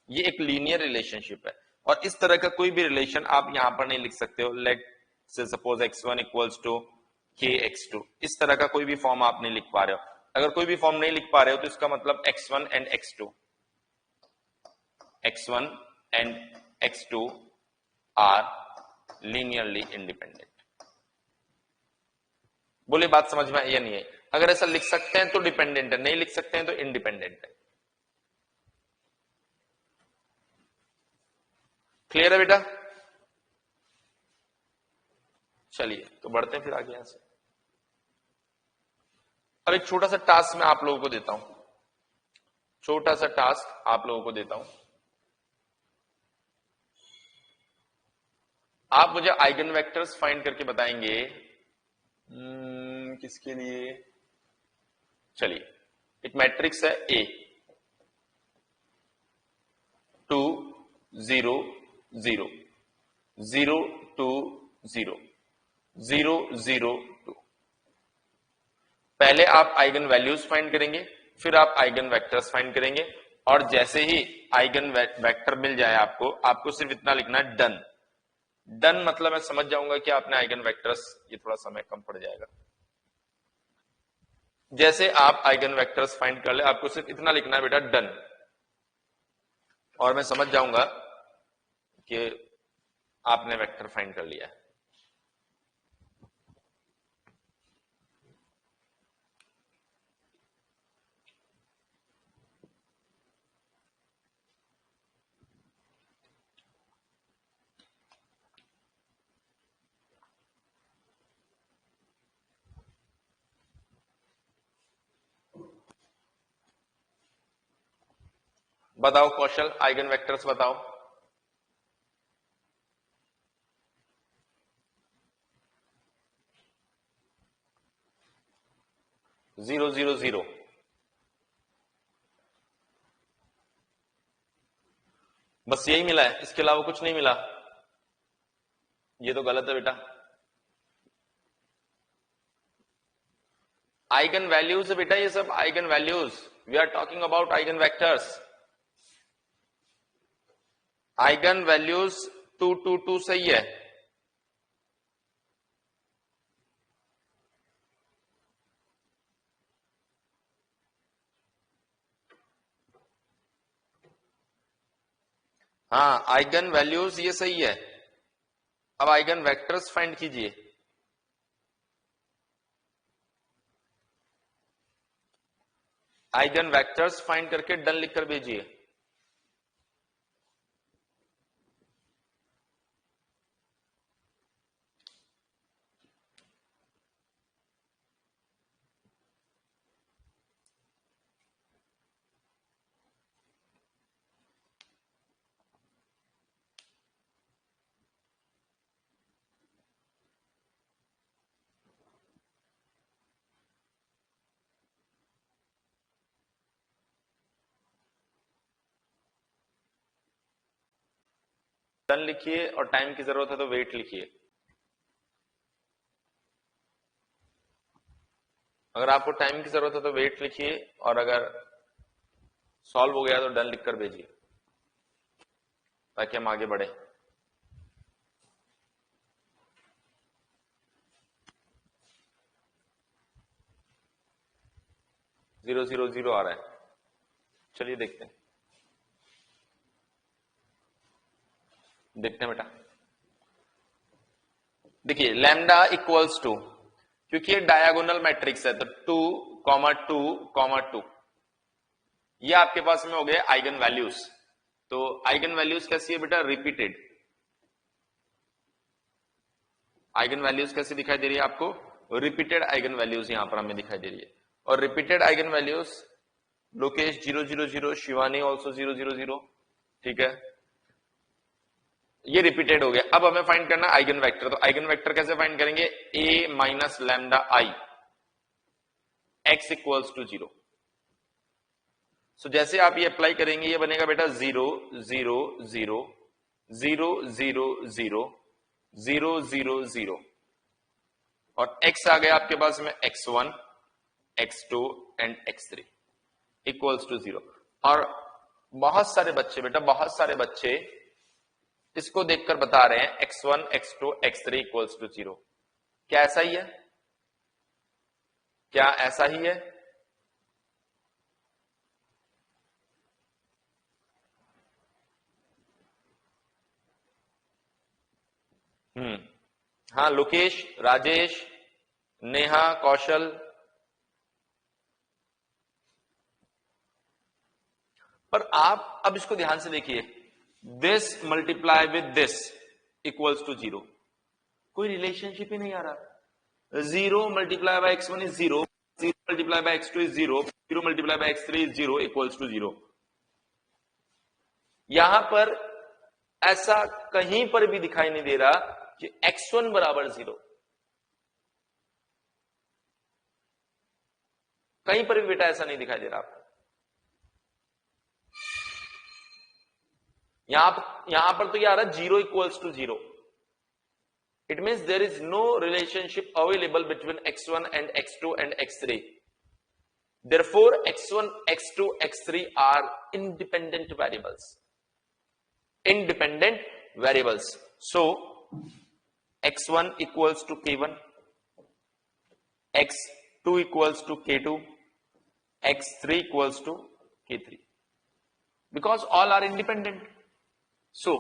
ये एक लीनियर रिलेशनशिप है। और इस तरह का कोई भी रिलेशन आप यहां पर नहीं लिख सकते हो। लेट से suppose x1 equals to kx2, इस तरह का कोई भी फॉर्म आप नहीं लिख पा रहे हो। अगर कोई भी फॉर्म नहीं लिख पा रहे हो तो इसका मतलब x1 and x2 are linearly independent. बोले बात समझ में आई या नहीं है? अगर ऐसा लिख सकते हैं तो डिपेंडेंट है, नहीं लिख सकते हैं तो इंडिपेंडेंट है। क्लियर है बेटा? चलिए तो बढ़ते हैं फिर आगे यहां से। अब एक छोटा सा टास्क मैं आप लोगों को देता हूं, छोटा सा टास्क आप लोगों को देता हूं। आप मुझे आइगन वेक्टर्स फाइंड करके बताएंगे। किसके लिए? चलिए, एक मैट्रिक्स है ए 2 0 0 0 2 0 0 0 2। पहले आप आइगन वैल्यूज फाइंड करेंगे, फिर आप आइगन वेक्टर्स फाइंड करेंगे, और जैसे ही आइगन वेक्टर मिल जाए आपको सिर्फ इतना लिखना है डन। डन मतलब मैं समझ जाऊंगा कि आपने आइगन वेक्टर्स, ये थोड़ा समय कम पड़ जाएगा। जैसे आप आइगन वेक्टर्स फाइंड कर ले, आपको सिर्फ इतना लिखना है बेटा डन, और मैं समझ जाऊंगा कि आपने वेक्टर फाइंड कर लिया है। बताओ कौशल, आइगन वेक्टर्स बताओ। जीरो जीरो जीरो, बस यही मिला है, इसके अलावा कुछ नहीं मिला। ये तो गलत है बेटा। आइगन वैल्यूज है बेटा, ये सब eigen values. We are talking about eigen vectors. Eigen values 2 2 2 सही है। हाँ, आइगन वैल्यूज ये सही है। अब आइगन वेक्टर्स फाइंड कीजिए। आइगन वेक्टर्स फाइंड करके डन लिखकर भेजिए। डन लिखिए, और टाइम की जरूरत है तो वेट लिखिए। अगर आपको टाइम की जरूरत है तो वेट लिखिए, और अगर सॉल्व हो गया तो डन लिखकर भेजिए, ताकि हम आगे बढ़े। जीरो जीरो जीरो आ रहा है। चलिए देखते हैं, देखते हैं बेटा। देखिए लैम्डा इक्वल्स टू, क्योंकि ये डायगोनल मैट्रिक्स है तो 2 2 2, ये आपके पास में हो गए आइगन वैल्यूज। तो आइगन वैल्यूज कैसी है बेटा? रिपीटेड। आइगन वैल्यूज कैसे दिखाई दे रही है आपको? रिपीटेड आइगन वैल्यूज यहां पर हमें दिखाई दे रही है। और repeated eigen values, Lokesh 0 0 0, Shivani also 0 0 0, ठीक है, ये रिपीटेड हो गया। अब हमें फाइंड करना आइगन वेक्टर। तो आइगन वेक्टर कैसे फाइंड करेंगे? a minus lambda I x equals to 0। So जैसे आप ये अप्लाई करेंगे, ये बनेगा बेटा 0 0 0 0 0 0 0 0 0, और x आ गया आपके पास में x1 x2 and x3 equals to 0। और बहुत सारे बच्चे बेटा, बहुत सारे बच्चे इसको देखकर बता रहे हैं x1 x2 x3 equals to 0। क्या ऐसा ही है? क्या ऐसा ही है? हाँ, लोकेश, राजेश, नेहा, कौशल, पर आप अब इसको ध्यान से देखिए, this multiply with this equals to 0, कोई रिलेशनशिप ही नहीं आ रहा। 0 multiply by x1 is 0, 0 multiply by x2 is 0, 0 multiply by x3 is 0 equals to 0। यहां पर ऐसा कहीं पर भी दिखाई नहीं दे रहा कि x1 बराबर 0, कहीं पर भी बेटा ऐसा नहीं दिखाई दे रहा आपको। यहां पर तो ये आ रहा 0 equals to 0। It means there is no relationship available between x1 and x2 and x3. Therefore, x1, x2, x3 are independent variables. Independent variables. So, x1 equals to k1, x2 equals to k2, x3 equals to k3. Because all are independent. So,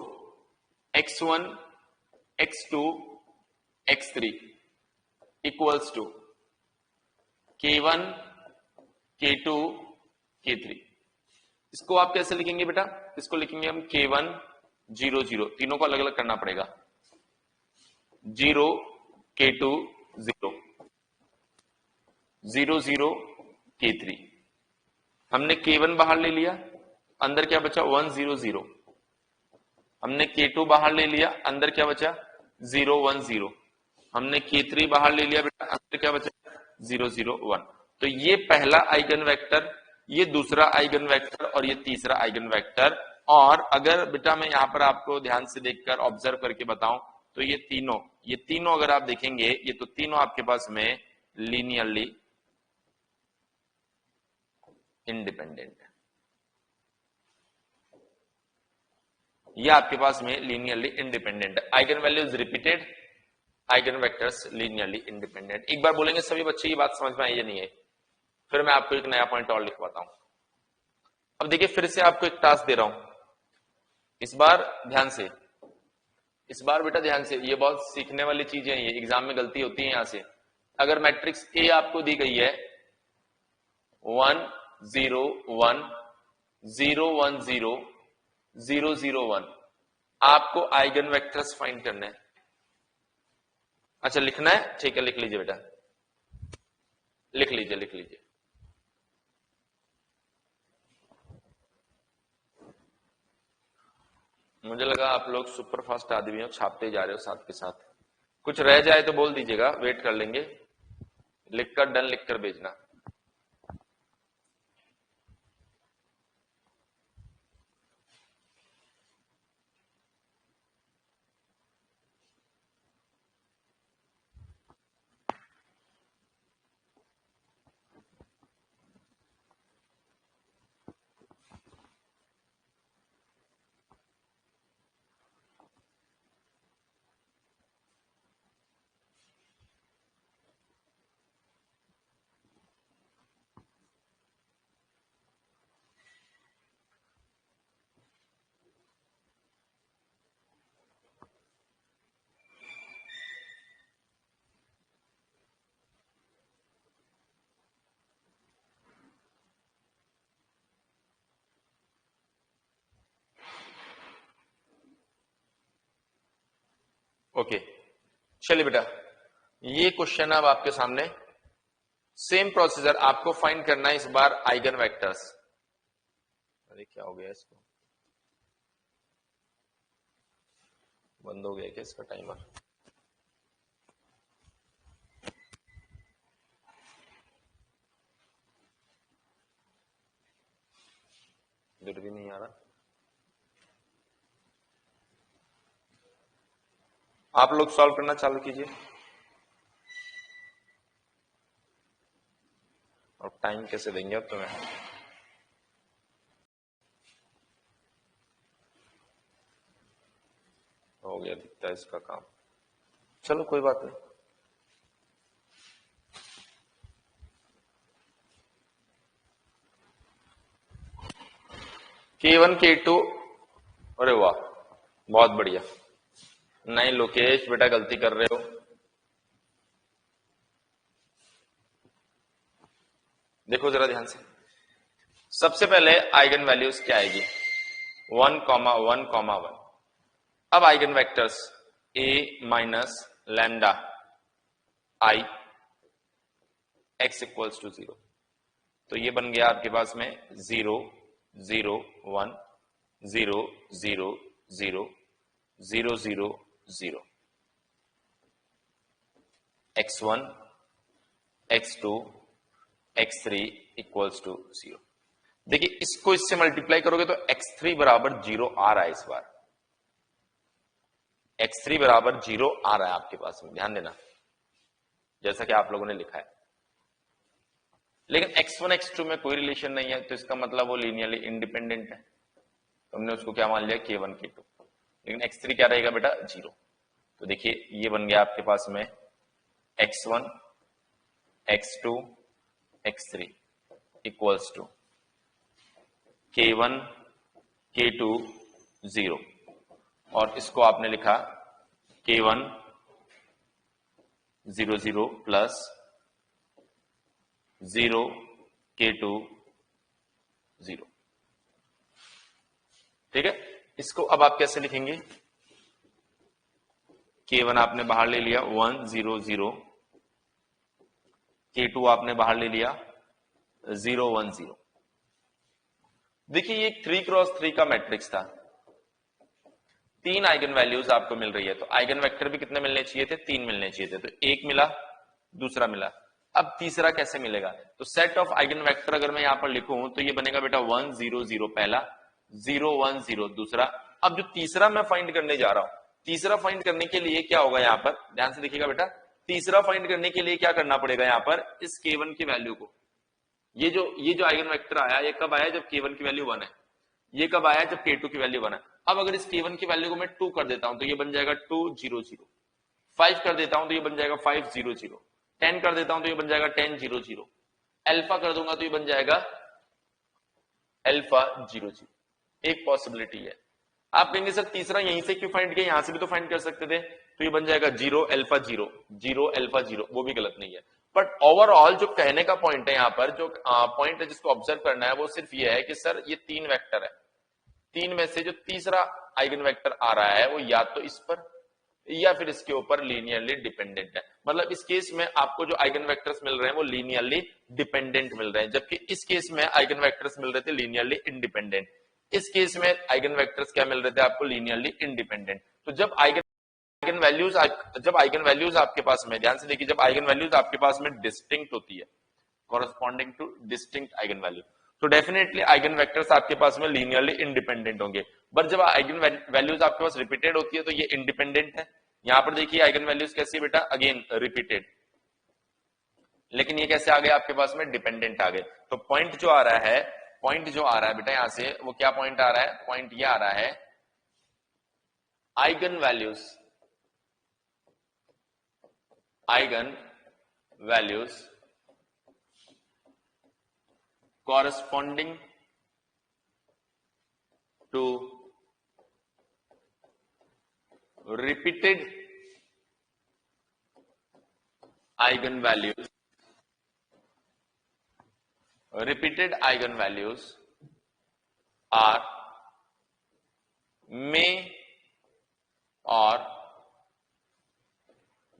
x1, x2, x3 equals to k1, k2, k3। इसको आप कैसे लिखेंगे बेटा? इसको लिखेंगे हम k1 0 0, तीनों को अलग अलग करना पड़ेगा। 0 k2 0, 0 0 k3। हमने k1 बाहर ले लिया, अंदर क्या बचा? 1 0 0। हमने k2 बाहर ले लिया, अंदर क्या बचा? 0 1 0। हमने k3 बाहर ले लिया बेटा, अंदर क्या बचा? 0 0 1। तो ये पहला आइगन वेक्टर, ये दूसरा आइगन वेक्टर और ये तीसरा आइगन वेक्टर। और अगर बेटा मैं यहां पर आपको ध्यान से देखकर ऑब्जर्व करके बताऊं तो ये तीनों अगर आप देखेंगे, ये तो तीनों आपके पास में लीनियरली इंडिपेंडेंट है। ये आपके पास में लीनियरली इंडिपेंडेंट है। Eigen values repeated, eigen vectors linearly independent. एक बार बोलेंगे सभी बच्चे ये बात समझ में आई या नहीं है? फिर मैं आपको एक नया पॉइंट और लिखवाता हूं। अब देखिए, फिर से आपको एक टास्क दे रहा हूं, इस बार ध्यान से, इस बार बेटा ध्यान से, ये बहुत सीखने वाली चीजें हैं, ये एग्जाम में गलती होती है। यहां से अगर मैट्रिक्स ए आपको दी गई है 1 0 1 0 1 0 0 0 1, आपको आइगन वेक्टर्स फाइंड करना है। अच्छा लिखना है, ठीक है, लिख लीजिए बेटा, लिख लीजिए, लिख लीजिए। मुझे लगा आप लोग सुपर फास्ट आदमी हो, छापते जा रहे हो साथ के साथ। कुछ रह जाए तो बोल दीजिएगा, वेट कर लेंगे। लिखकर डन लिखकर भेजना। ओके, चलिए बेटा, ये क्वेश्चन अब आपके सामने, सेम प्रोसीजर आपको फाइंड करना है इस बार आइगन वेक्टर्स। अरे क्या हो गया इसको, बंद हो गया क्या इसका टाइमर? इधर भी नहीं आ रहा। आप लोग सॉल्व करना चालू कीजिए और टाइम कैसे देंगे अब तुम्हें? गया दिखता है इसका काम। चलो कोई बात नहीं। K1 K2, अरे वाह बहुत बढ़िया। नहीं लोकेश बेटा गलती कर रहे हो। देखो जरा ध्यान से, सबसे पहले आइगन वैल्यूज क्या आएगी 1,1,1। अब eigen vectors a minus lambda I x equals to 0, तो ये बन गया आपके पास में 0 0 1 0 0 0 0 0 0 x1 x2 x3 equals to 0। देखिए इसको इससे मल्टीप्लाई करोगे तो x3 बराबर 0 आ रहा है इस बार, x3 बराबर 0 आ रहा है आपके पास में, ध्यान देना जैसा कि आप लोगों ने लिखा है। लेकिन x1 x2 में कोई रिलेशन नहीं है, तो इसका मतलब वो लीनियरली इंडिपेंडेंट है, तो हमने उसको क्या मान लिया K1 K2। लेकिन x3 क्या रहेगा बेटा 0, तो देखिए ये बन गया आपके पास में x1 x2 x3 equals to K1 K2 0, और इसको आपने लिखा K1 0 0 प्लस 0 K2 0। ठीक है, इसको अब आप कैसे लिखेंगे, K1 आपने बाहर ले लिया 1 0 0, K2 आपने बाहर ले लिया 0 1 0। देखिए ये 3x3 का मैट्रिक्स था, 3 आइगन वैल्यूज आपको मिल रही है, तो आइगन वेक्टर भी कितने मिलने चाहिए थे 3 मिलने चाहिए थे, तो एक मिला दूसरा मिला। अब तीसरा कैसे मिलेगा, तो सेट ऑफ आइगन वेक्टर अगर मैं यहां पर लिखूं तो ये बनेगा बेटा 1 0 0 पहला, 0 1 0 दूसरा। अब जो तीसरा मैं फाइंड करने जा रहा हूं, तीसरा फाइंड करने के लिए क्या होगा यहां पर, ध्यान से देखिएगा बेटा, तीसरा फाइंड करने के लिए क्या करना पड़ेगा यहां पर, इस K1 की वैल्यू को, ये जो आइगन वेक्टर आया ये कब आया जब K1 की वैल्यू 1 है, ये कब आया जब K2 की वैल्यू 1 है। अब अगर इस K1 की वैल्यू को मैं 2 कर देता हूं तो ये बन जाएगा 2 0 0, 5 कर देता हूं तो ये बन जाएगा 5 0 0, 10 कर देता हूं तो ये बन जाएगा 10 0 0, अल्फा कर दूंगा तो ये बन जाएगा अल्फा 0 0। एक पॉसिबिलिटी है। आप कहेंगे सर तीसरा यहीं से क्यों फाइंड किया, यहां से भी तो फाइंड कर सकते थे, तो ये बन जाएगा 0 अल्फा 0 0 अल्फा 0, वो भी गलत नहीं है। बट ओवरऑल जो कहने का पॉइंट है यहां पर, जो पॉइंट है जिसको ऑब्जर्व करना है वो सिर्फ ये है कि सर ये 3 वेक्टर है, 3 में से जो तीसरा आइगन वेक्टर आ रहा है वो या तो इस पर या फिर इसके ऊपर लीनियरली डिपेंडेंट है। मतलब इस केस में आपको जो आइगन वेक्टर्स मिल रहे हैं वो लीनियरली डिपेंडेंट मिल रहे हैं, जबकि इस केस में आइगन वेक्टर्स मिल रहे थे लीनियरली इंडिपेंडेंट। इस केस में आइगन वेक्टर्स क्या मिल रहे थे आपको, लीनियरली इंडिपेंडेंट। तो जब आइगन वैल्यूज आपके पास में, ध्यान से देखिए, जब आइगन वैल्यूज आपके पास में डिस्टिंक्ट होती है, corresponding two distinct eigen value, तो डेफिनेटली आइगन वेक्टर्स आपके पास में लीनियरली इंडिपेंडेंट होंगे। बट जब आइगन वैल्यूज आपके पास रिपीटेड होती है तो ये इंडिपेंडेंट है। यहां पर देखिए आइगन वैल्यूज कैसी है बेटा, अगेन रिपीटेड, लेकिन ये कैसे आ गए आपके पास में, डिपेंडेंट आ गए। तो पॉइंट जो आ रहा है, बेटा यहां से वो क्या पॉइंट आ रहा है, पॉइंट ये आ रहा है eigen values corresponding to repeated eigenvalues are may or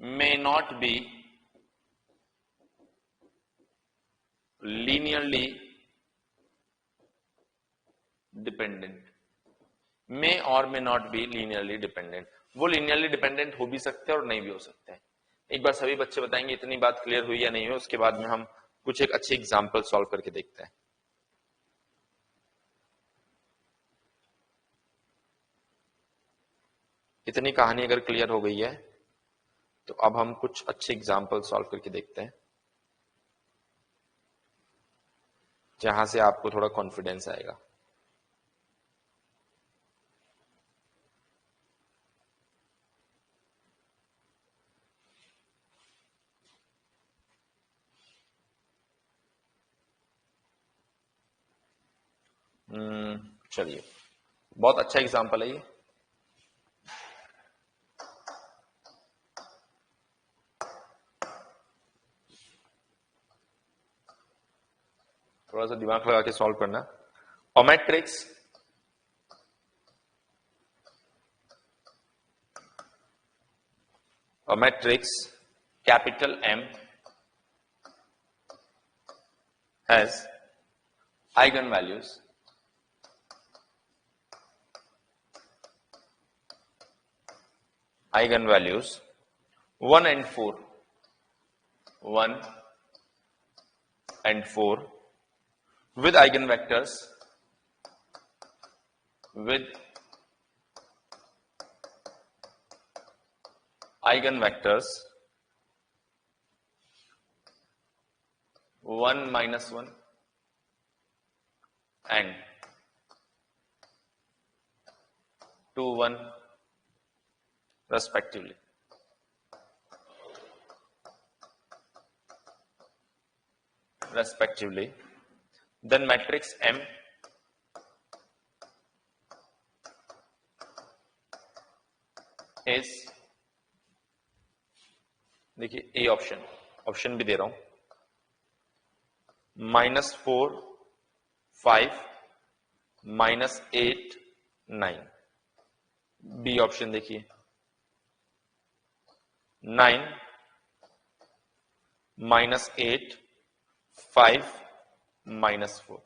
may not be linearly dependent. May और may not be linearly dependent, वो लीनियरली डिपेंडेंट हो भी सकते हैं और नहीं भी हो सकते हैं। एक बार सभी बच्चे बताएंगे इतनी बात क्लियर हुई या नहीं हुई, उसके बाद में हम कुछ एक अच्छे एग्जांपल सॉल्व करके देखते हैं। इतनी कहानी अगर क्लियर हो गई है तो अब हम कुछ अच्छे एग्जांपल सॉल्व करके देखते हैं, जहां से आपको थोड़ा कॉन्फिडेंस आएगा। चलिए, बहुत अच्छा एग्जांपल है ये। थोड़ा सा दिमाग लगा के सॉल्व करना। A matrix capital M has eigenvalues eigenvalues 1 and 4 1 and 4 with eigenvectors with eigenvectors 1 minus 1 and 2 1 respectively. Then matrix M is, देखिए ए ऑप्शन भी दे रहा हूं, -4 5 -8 9। बी ऑप्शन देखिए 9 -8 5 -4।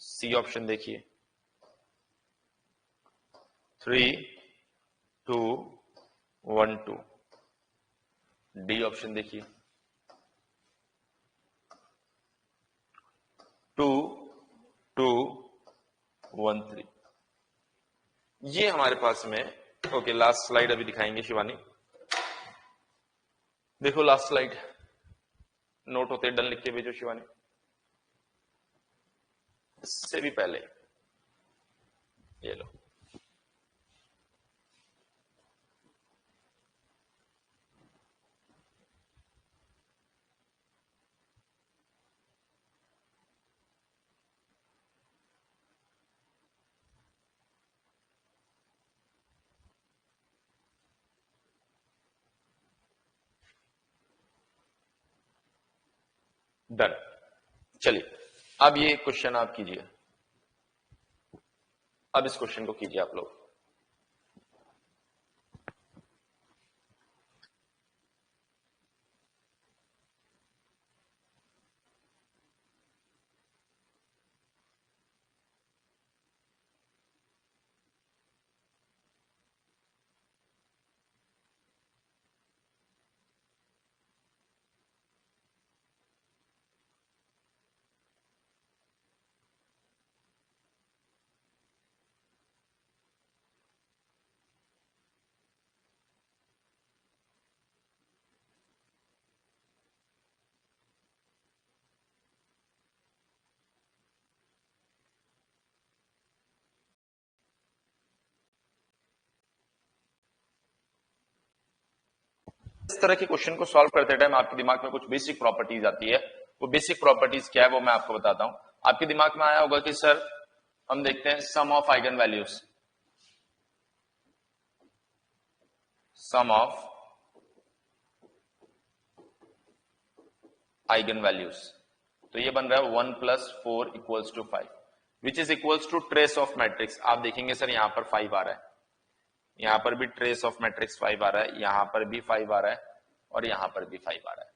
सी ऑप्शन देखिए 3 2 1 2। डी ऑप्शन देखिए 2 2 1 3। ये हमारे पास में ओके। लास्ट स्लाइड अभी दिखाएंगे शिवानी। देखो लास्ट स्लाइड, नोट होते डन लिख के भेजो शिवानी। इससे भी पहले ये लो, डन। चलिए अब ये क्वेश्चन आप कीजिए, अब इस क्वेश्चन को कीजिए आप लोग। इस तरह के क्वेश्चन को सॉल्व करते टाइम आपके दिमाग में कुछ बेसिक प्रॉपर्टीज आती है। वो बेसिक प्रॉपर्टीज क्या है वो मैं आपको बताता हूं। आपके दिमाग में आया होगा कि सर हम देखते हैं sum of eigen values, sum of eigen values, तो ये बन रहा है 1 + 4 = 5 which is equals to trace of matrix. आप देखेंगे सर यहां पर 5 आ रहा है, यहां पर भी ट्रेस ऑफ मैट्रिक्स 5 आ रहा है, यहां पर भी 5 आ रहा है और यहां पर भी 5 आ रहा है।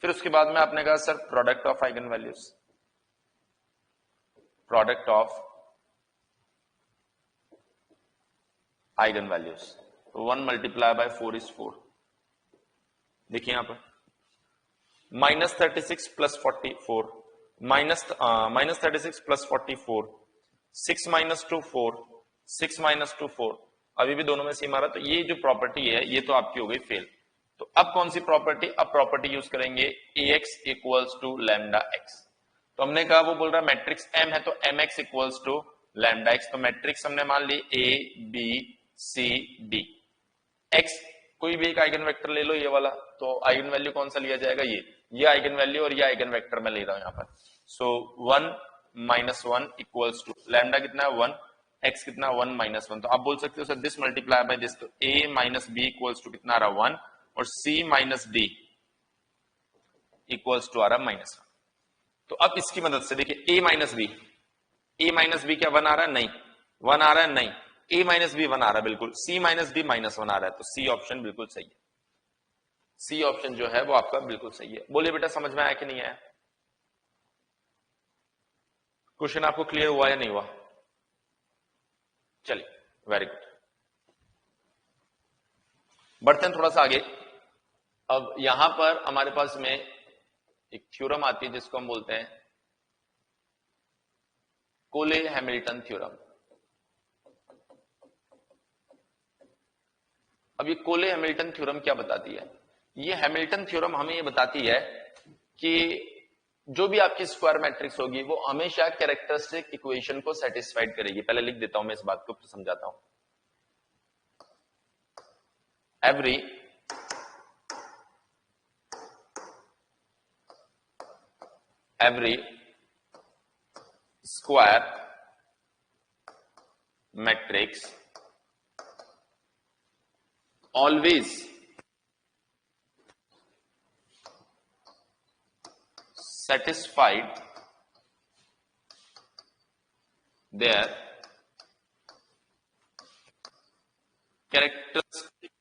फिर उसके बाद में आपने कहा sir product of eigen values, product of eigen values, 1 × 4 = 4। देखिए यहां पर -36 + 44 -36 + 44 6 - 2 4 6 - 2 4। अभी भी दोनों में सेम आ रहा है, तो ये जो प्रॉपर्टी है ये तो आपकी हो गई फेल। तो अब कौन सी प्रॉपर्टी, अब प्रॉपर्टी यूज करेंगे Ax = λx। तो हमने कहा वो बोल रहा है मैट्रिक्स M है तो Mx = λx। तो मैट्रिक्स हमने मान ली A B C D। X कोई भी एक आइगन वेक्टर ले लो ये वाला, तो आइगन वैल्यू कौन सा लिया जाएगा, ये आइगन वैल्यू और ये आइगन वेक्टर मैं ले रहा हूं यहां पर। सो 1 -1 इक्वल्स टू लैम्डा कितना है 1, x कितना 1 -1। तो आप बोल सकते हो sir this multiply by this, तो a minus b equals to कितना आ रहा 1 और c minus d equals to आ रहा -1। तो अब इसकी मदद से देखिए a माइनस बी क्या 1 आ रहा है, नहीं 1 आ रहा है, नहीं a माइनस बी 1 आ रहा है बिल्कुल, c माइनस डी -1 आ रहा है, तो c ऑप्शन बिल्कुल सही है, सी ऑप्शन जो है वो आपका बिल्कुल सही है। बोलिए बेटा समझ में आया कि नहीं आया? क्वेश्चन आपको क्लियर हुआ या नहीं हुआ? चलिए वेरी गुड, बढ़ते हैं थोड़ा सा आगे। अब यहां पर हमारे पास में एक थ्योरम आती है जिसको हम बोलते हैं कोले हैमिल्टन थ्योरम। अब ये कोले हैमिल्टन थ्योरम क्या बताती है? ये हैमिल्टन थ्योरम हमें ये बताती है कि जो भी आपकी स्क्वायर मैट्रिक्स होगी वो हमेशा कैरेक्टरिस्टिक इक्वेशन को सेटिस्फाइड करेगी। पहले लिख देता हूं मैं इस बात को, फिर समझाता हूं। Every square matrix always satisfied their characteristic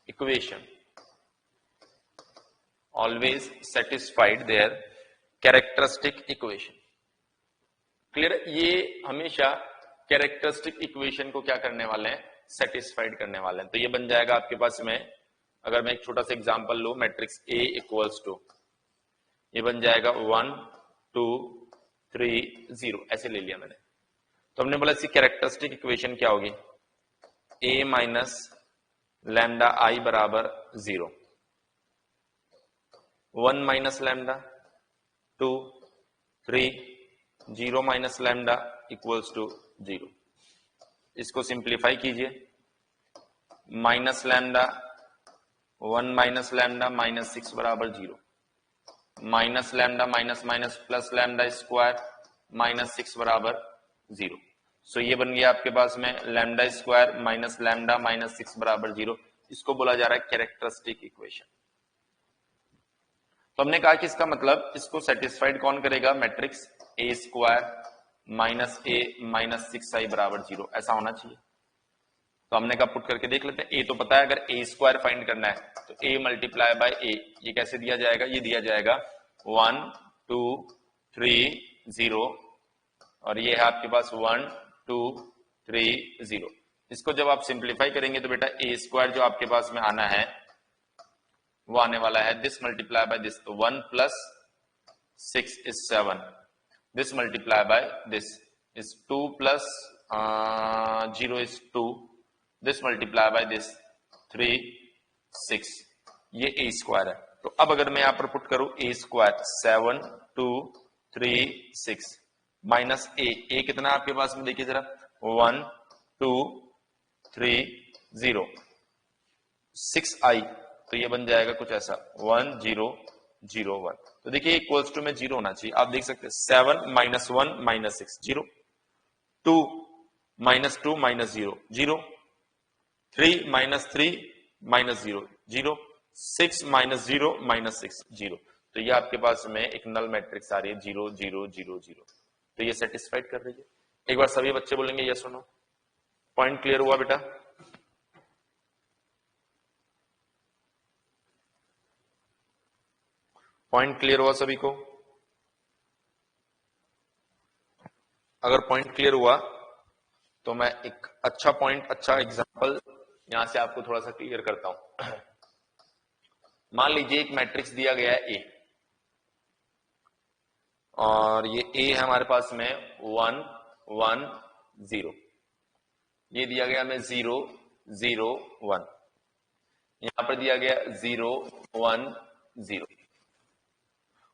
equation, always satisfied their characteristic equation। Clear? ये हमेशा कैरेक्टरिस्टिक इक्वेशन को क्या करने वाले हैं, सेटिस्फाइड करने वाले हैं। तो ये बन जाएगा आपके पास में, अगर मैं एक छोटा सा एग्जांपल लूं, मैट्रिक्स A इक्वल्स टू, ये बन जाएगा 1 2 3 0, ऐसे ले लिया मैंने। तो हमने बोला इसकी कैरेक्टरिस्टिक इक्वेशन क्या होगी, A माइनस लैम्डा आई बराबर 0, 1 minus lambda 2 3, 0 minus lambda equals to 0। इसको सिंप्लीफाई कीजिए, माइनस लैम्डा 1 माइनस लैम्डा -6 बराबर 0, minus lambda minus minus plus lambda square -6 बराबर 0। सो ये बन गया आपके पास में लैम्डा स्क्वायर माइनस लैम्डा -6 बराबर 0। इसको बोला जा रहा है कैरेक्टरिस्टिक इक्वेशन। तो हमने कहा कि इसका मतलब इसको सेटिस्फाइड कौन करेगा, matrix A square minus A -6 i बराबर 0, ऐसा होना चाहिए। तो हमने कहा पुट करके देख लेते हैं। A तो पता है, अगर A स्क्वायर फाइंड करना है तो A मल्टीप्लाई बाय A, ये कैसे दिया जाएगा, ये दिया जाएगा 1 2 3 0, और ये है आपके पास 1 2 3 0। इसको जब आप सिंप्लीफाई करेंगे तो बेटा A स्क्वायर जो आपके पास में आना है वो आने वाला है दिस मल्टीप्लाई बाय दिस, तो 1 plus 6 is 7, this multiply by this is 2 plus 0 is 2, this multiply by this 3 6, ये a स्क्वायर है। तो अब अगर मैं यहां पर पुट करूं a स्क्वायर 7 2 3 6 माइनस a कितना आपके पास में देखिए जरा 1 2 3 0 6i, तो ये बन जाएगा कुछ ऐसा 1 0 0 1। तो देखिए इक्वल्स टू में 0 होना चाहिए, आप देख सकते हैं 7 -1 -6 0, 2 -2 -0 0, 3 -3 -0 0, 6 -0 -6 0। तो ये आपके पास में एक नल मैट्रिक्स आ रही है 0 0 0 0। तो ये सेटिस्फाइड कर रही है। एक बार सभी बच्चे बोलेंगे यस और नो। पॉइंट क्लियर हुआ बेटा? पॉइंट क्लियर हुआ सभी को? अगर पॉइंट क्लियर हुआ तो मैं एक अच्छा पॉइंट, अच्छा एग्जांपल यहां से आपको थोड़ा सा क्लियर करता हूं। मान लीजिए एक मैट्रिक्स दिया गया है A, और ये A है हमारे पास में 1 1 0, ये दिया गया हमें 0 0 1, यहां पर दिया गया 0 1 0,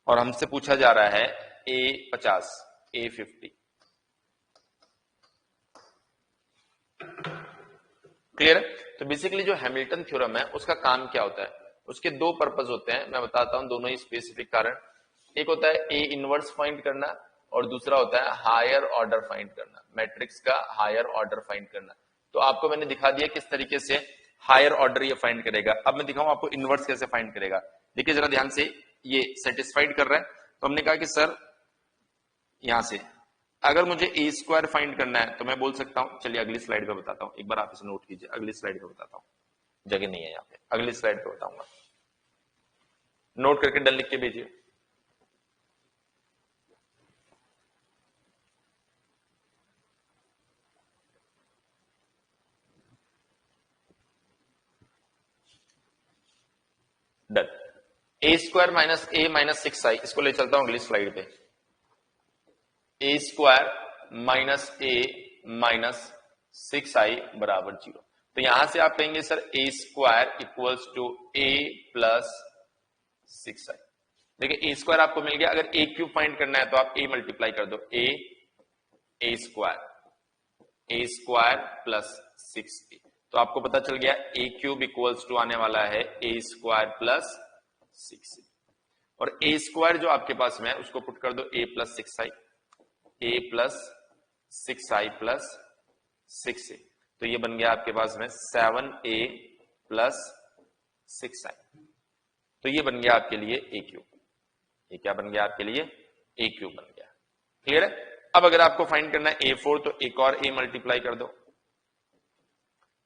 और हमसे पूछा जा रहा है A 50 A 50। क्लियर है? तो बेसिकली जो हैमिल्टन थ्योरम है उसका काम क्या होता है, उसके दो पर्पस होते हैं, मैं बताता हूं दोनों ही स्पेसिफिक कारण। एक होता है ए इनवर्स फाइंड करना और दूसरा होता है हायर ऑर्डर फाइंड करना, मैट्रिक्स का हायर ऑर्डर फाइंड करना। तो आपको मैंने दिखा दिया किस तरीके से हायर ऑर्डर ये फाइंड करेगा। अब मैं दिखाऊं आपको इनवर्स कैसे फाइंड करेगा। देखिए जरा ध्यान से, ये सेटिस्फाइड कर रहा है, तो हमने कहा कि सर यहां से अगर मुझे ए स्क्वायर फाइंड करना है तो मैं बोल सकता हूं, चलिए अगली स्लाइड पे बताता हूं, एक बार आप इसे नोट कीजिए, अगली स्लाइड पे बताता हूं, जगह नहीं है यहाँ पे, अगली स्लाइड पे बताऊंगा, नोट करके डन लिख के भेजिए। Done. A square minus A minus 6i, इसको ले चलता हूं अगली स्लाइड पे। A square minus A minus 6i बराबर 0। तो यहां से आप कहेंगे sir A square equals to A plus 6i। देखिए ए स्क्वायर आपको मिल गया, अगर ए क्यूब फाइंड करना है तो आप ए मल्टीप्लाई कर दो, ए स्क्वायर प्लस 6a, तो आपको पता चल गया ए क्यूब इक्वल्स टू आने वाला है ए स्क्वायर प्लस 6a। और ए स्क्वायर जो आपके पास में है उसको पुट कर दो ए प्लस 6i, ए प्लस 6i प्लस 6a, तो ये बन गया आपके पास में 7a प्लस 6i। तो ये बन गया आपके लिए ए क्यूब, ये क्या बन गया आपके लिए, ए क्यूब बन गया। क्लियर है। अब अगर आपको फाइंड करना है a4 तो एक और a मल्टीप्लाई कर दो,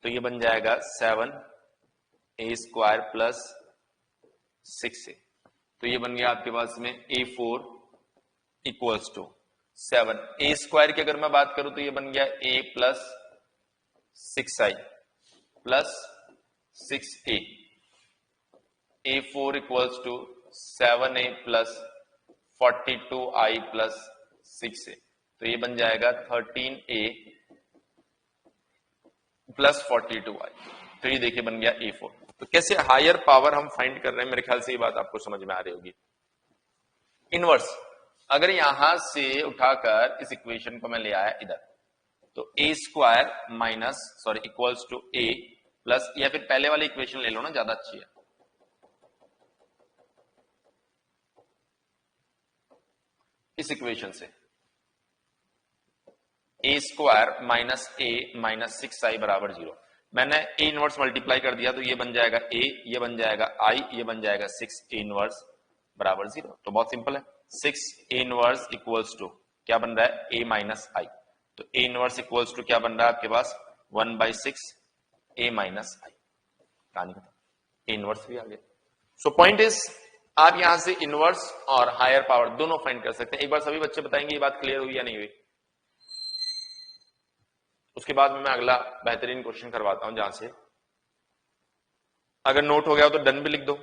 तो ये बन जाएगा 7a स्क्वायर प्लस 6a, तो ये बन गया आपके पास में a4 equals to 7। A square की अगर मैं बात करूं तो ये बन गया a plus 6i plus 6a, a4 equals to 7a plus 42i plus 6a, तो ये बन जाएगा 13a प्लस 42i, तो ये देखिए बन गया a4। तो कैसे हायर पावर हम फाइंड कर रहे हैं, मेरे ख्याल से ये बात आपको समझ में आ रही होगी। इनवर्स अगर यहां से उठाकर इस इक्वेशन को मैं ले आया इधर, तो A square minus sorry equals to A plus, या फिर पहले वाली इक्वेशन ले लो ना, ज्यादा अच्छी है। इस इक्वेशन से ए square minus A minus 6i बराबर 0, मैंने ए इनवर्स मल्टीप्लाई कर दिया, तो ये बन जाएगा a, ये बन जाएगा i, ये बन जाएगा 6 ए इनवर्स बराबर 0। तो बहुत सिंपल है, 6 ए इनवर्स इक्वल्स टू क्या बन रहा है, a माइनस i, तो a इनवर्स इक्वल्स टू क्या बन रहा है आपके पास 1/6 a माइनस i, कहानी खत्म, a इनवर्स भी आ गया। सो पॉइंट इज आप यहां से इनवर्स और हायर पावर दोनों फाइंड कर सकते हैं। एक बार सभी बच्चे बताएंगे ये बात क्लियर हुई या नहीं हुई, उसके बाद में मैं अगला बेहतरीन क्वेश्चन करवाता हूं, जहां से अगर नोट हो गया हो तो डन भी लिख दो,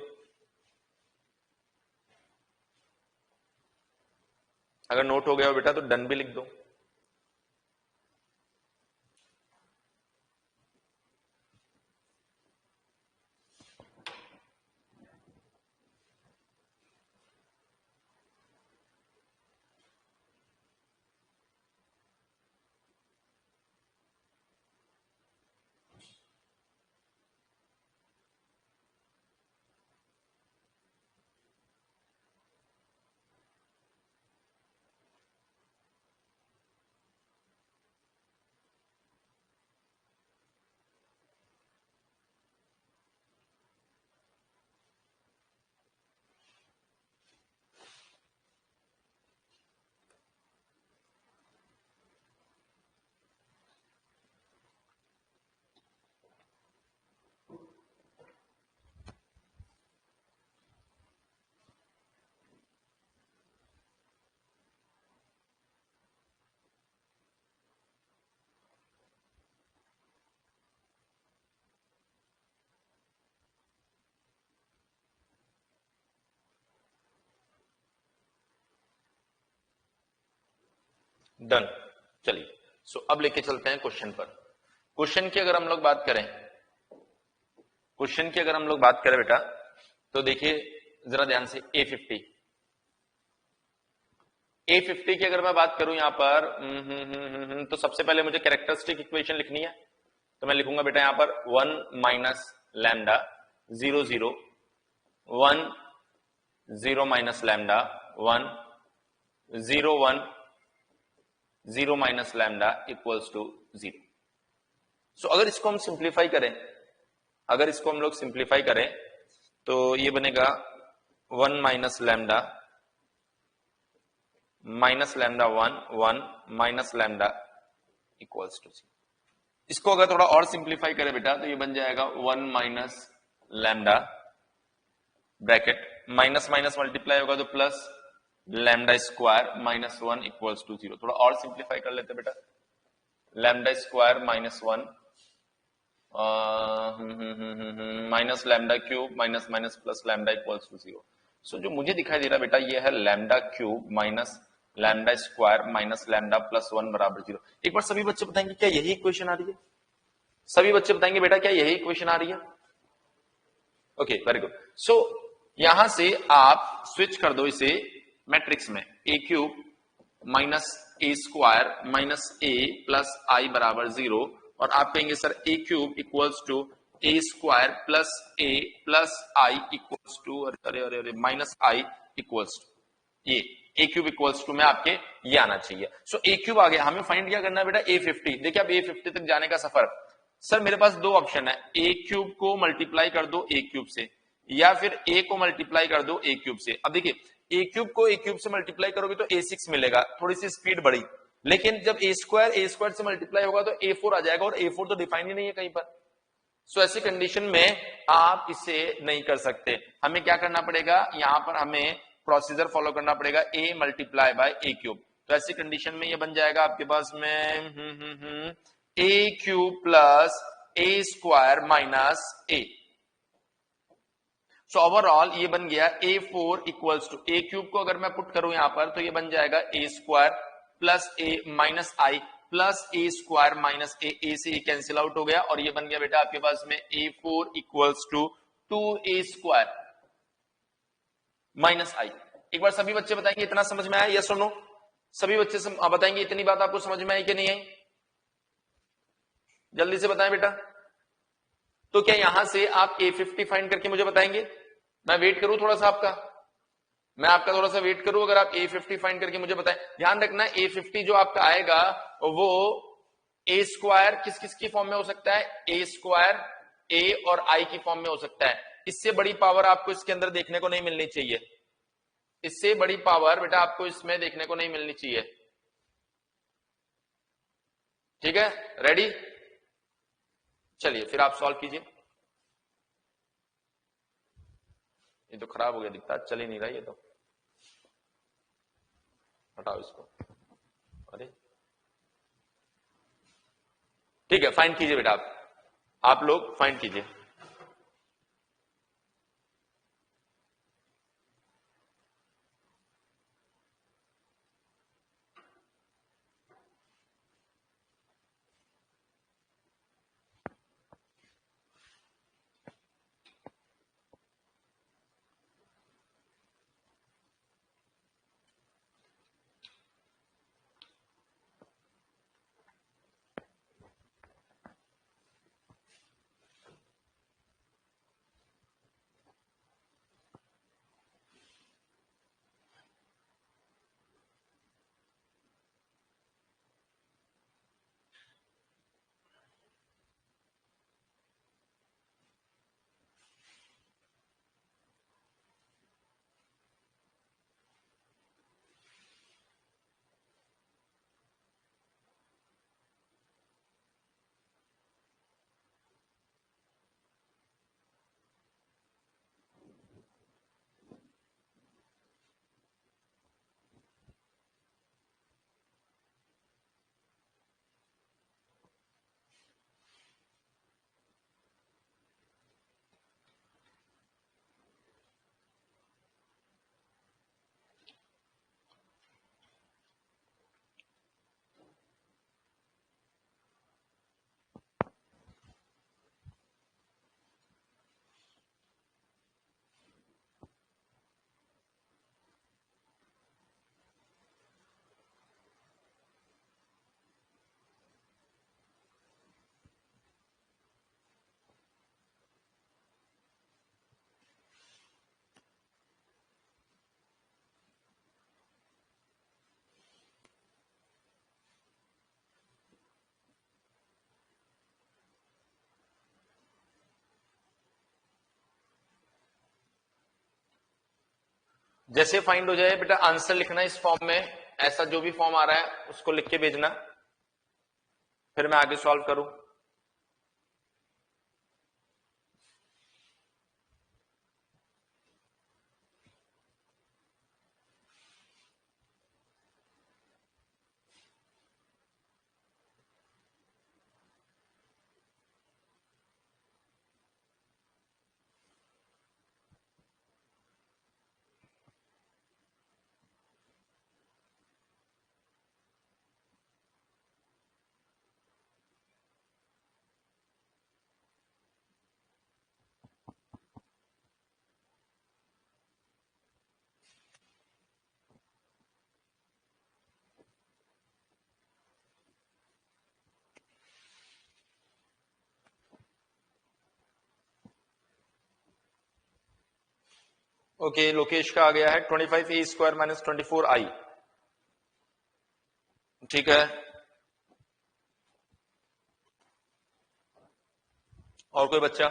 अगर नोट हो गया हो बेटा तो डन भी लिख दो। डन। चलिए सो अब लेके चलते हैं क्वेश्चन पर। क्वेश्चन की अगर हम लोग बात करें, क्वेश्चन की अगर हम लोग बात करें बेटा, तो देखिए जरा ध्यान से A50 की अगर मैं बात करूं यहां पर तो सबसे पहले मुझे कैरेक्टरिस्टिक इक्वेशन लिखनी है, तो मैं लिखूंगा बेटा यहां पर 1 minus lambda 0 0 1 0 minus lambda 1 0 1 0 minus lambda equals to 0। सो अगर इसको हम सिंप्लीफाई करें, अगर इसको हम लोग सिंप्लीफाई करें तो ये बनेगा 1 minus lambda 1 1 minus lambda equals to 0। इसको अगर थोड़ा और सिंप्लीफाई करें बेटा तो ये बन जाएगा 1 minus lambda bracket minus minus multiply होगा तो plus lambda square minus 1 equals to 0। थोड़ा और सिंप्लीफाई कर लेते बेटा, lambda square minus 1 minus lambda cube minus minus plus lambda equals to 0। So जो मुझे दिखाई दे रहा बेटा ये है lambda cube minus lambda square minus lambda plus 1 बराबर 0। एक बार सभी बच्चे बताएंगे क्या यही इक्वेशन आ रही है? सभी बच्चे बताएंगे बेटा क्या यही इक्वेशन आ रही है? Okay very good. सो यहां से आप स्विच कर दो इसे मैट्रिक्स में, A cube minus A square minus A plus I बराबर 0, और आप कहेंगे sir A cube equals to A square plus A plus I equals to अरे अरे अरे माइनस आई इक्वल्स टू ये ए क्यूब इक्वल्स टू में आपके ये आना चाहिए। सो ए क्यूब आ गया, हमें फाइंड क्या करना है बेटा A50। देखिए अब A50 तक जाने का सफर, सर मेरे पास दो ऑप्शन है, ए क्यूब को मल्टीप्लाई कर दो ए क्यूब से या फिर ए को मल्टीप्लाई कर दो ए क्यूब से। अब देखिए ए क्यूब को ए क्यूब से मल्टीप्लाई करोगे तो A6 मिलेगा, थोड़ी सी स्पीड बढ़ी, लेकिन जब ए स्क्वायर से मल्टीप्लाई होगा तो A4 आ जाएगा, और A4 तो डिफाइन ही नहीं है कहीं पर। सो ऐसी कंडीशन में आप इसे नहीं कर सकते, हमें क्या करना पड़ेगा, यहां पर हमें प्रोसीजर फॉलो करना पड़ेगा, A multiply by A cube. तो ऐसी कंडीशन में ये बन जाएगा आपके पास में A cube plus A square minus A. So overall ये बन गया A4 equals to A cube को अगर मैं पुट करूं यहां पर तो ये बन जाएगा ए स्क्वायर प्लस ए माइनस आई प्लस ए स्क्वायर माइनस ए से ये कैंसिल आउट हो गया, और ये बन गया बेटा आपके पास में A4 equals to 2a square minus I. एक बार सभी बच्चे बताएंगे इतना समझ में आया, यस और नो? सभी बच्चे बताएंगे इतनी बात आपको समझ में आई कि नहीं आई? जल्दी से बताएं बेटा। तो क्या यहां से आप A50 फाइंड करके मुझे बताएंगे? मैं वेट करूं थोड़ा सा आपका, मैं आपका थोड़ा सा वेट करूं, अगर आप A50 फाइंड करके मुझे बताएं। ध्यान रखना A50 जो आपका आएगा वो ए स्क्वायर किस किस की फॉर्म में हो सकता है, ए स्क्वायर ए और आई की फॉर्म में हो सकता है। इससे बड़ी पावर आपको इसके अंदर देखने को नहीं मिलनी चाहिए, इससे बड़ी पावर बेटा आपको इसमें देखने को नहीं मिलनी चाहिए। ठीक है, रेडी? चलिए फिर आप सॉल्व कीजिए। ये तो खराब हो गया, दिखता चल ही नहीं रहा, ये तो हटाओ इसको। अरे ठीक है, फाइंड कीजिए बेटा, आप लोग फाइंड कीजिए। जैसे फाइंड हो जाए बेटा आंसर लिखना इस फॉर्म में, ऐसा जो भी फॉर्म आ रहा है उसको लिख के भेजना, फिर मैं आगे सॉल्व करूं। ओके, लोकेश का आ गया है 25a² माइनस 24i। ठीक है, और कोई बच्चा?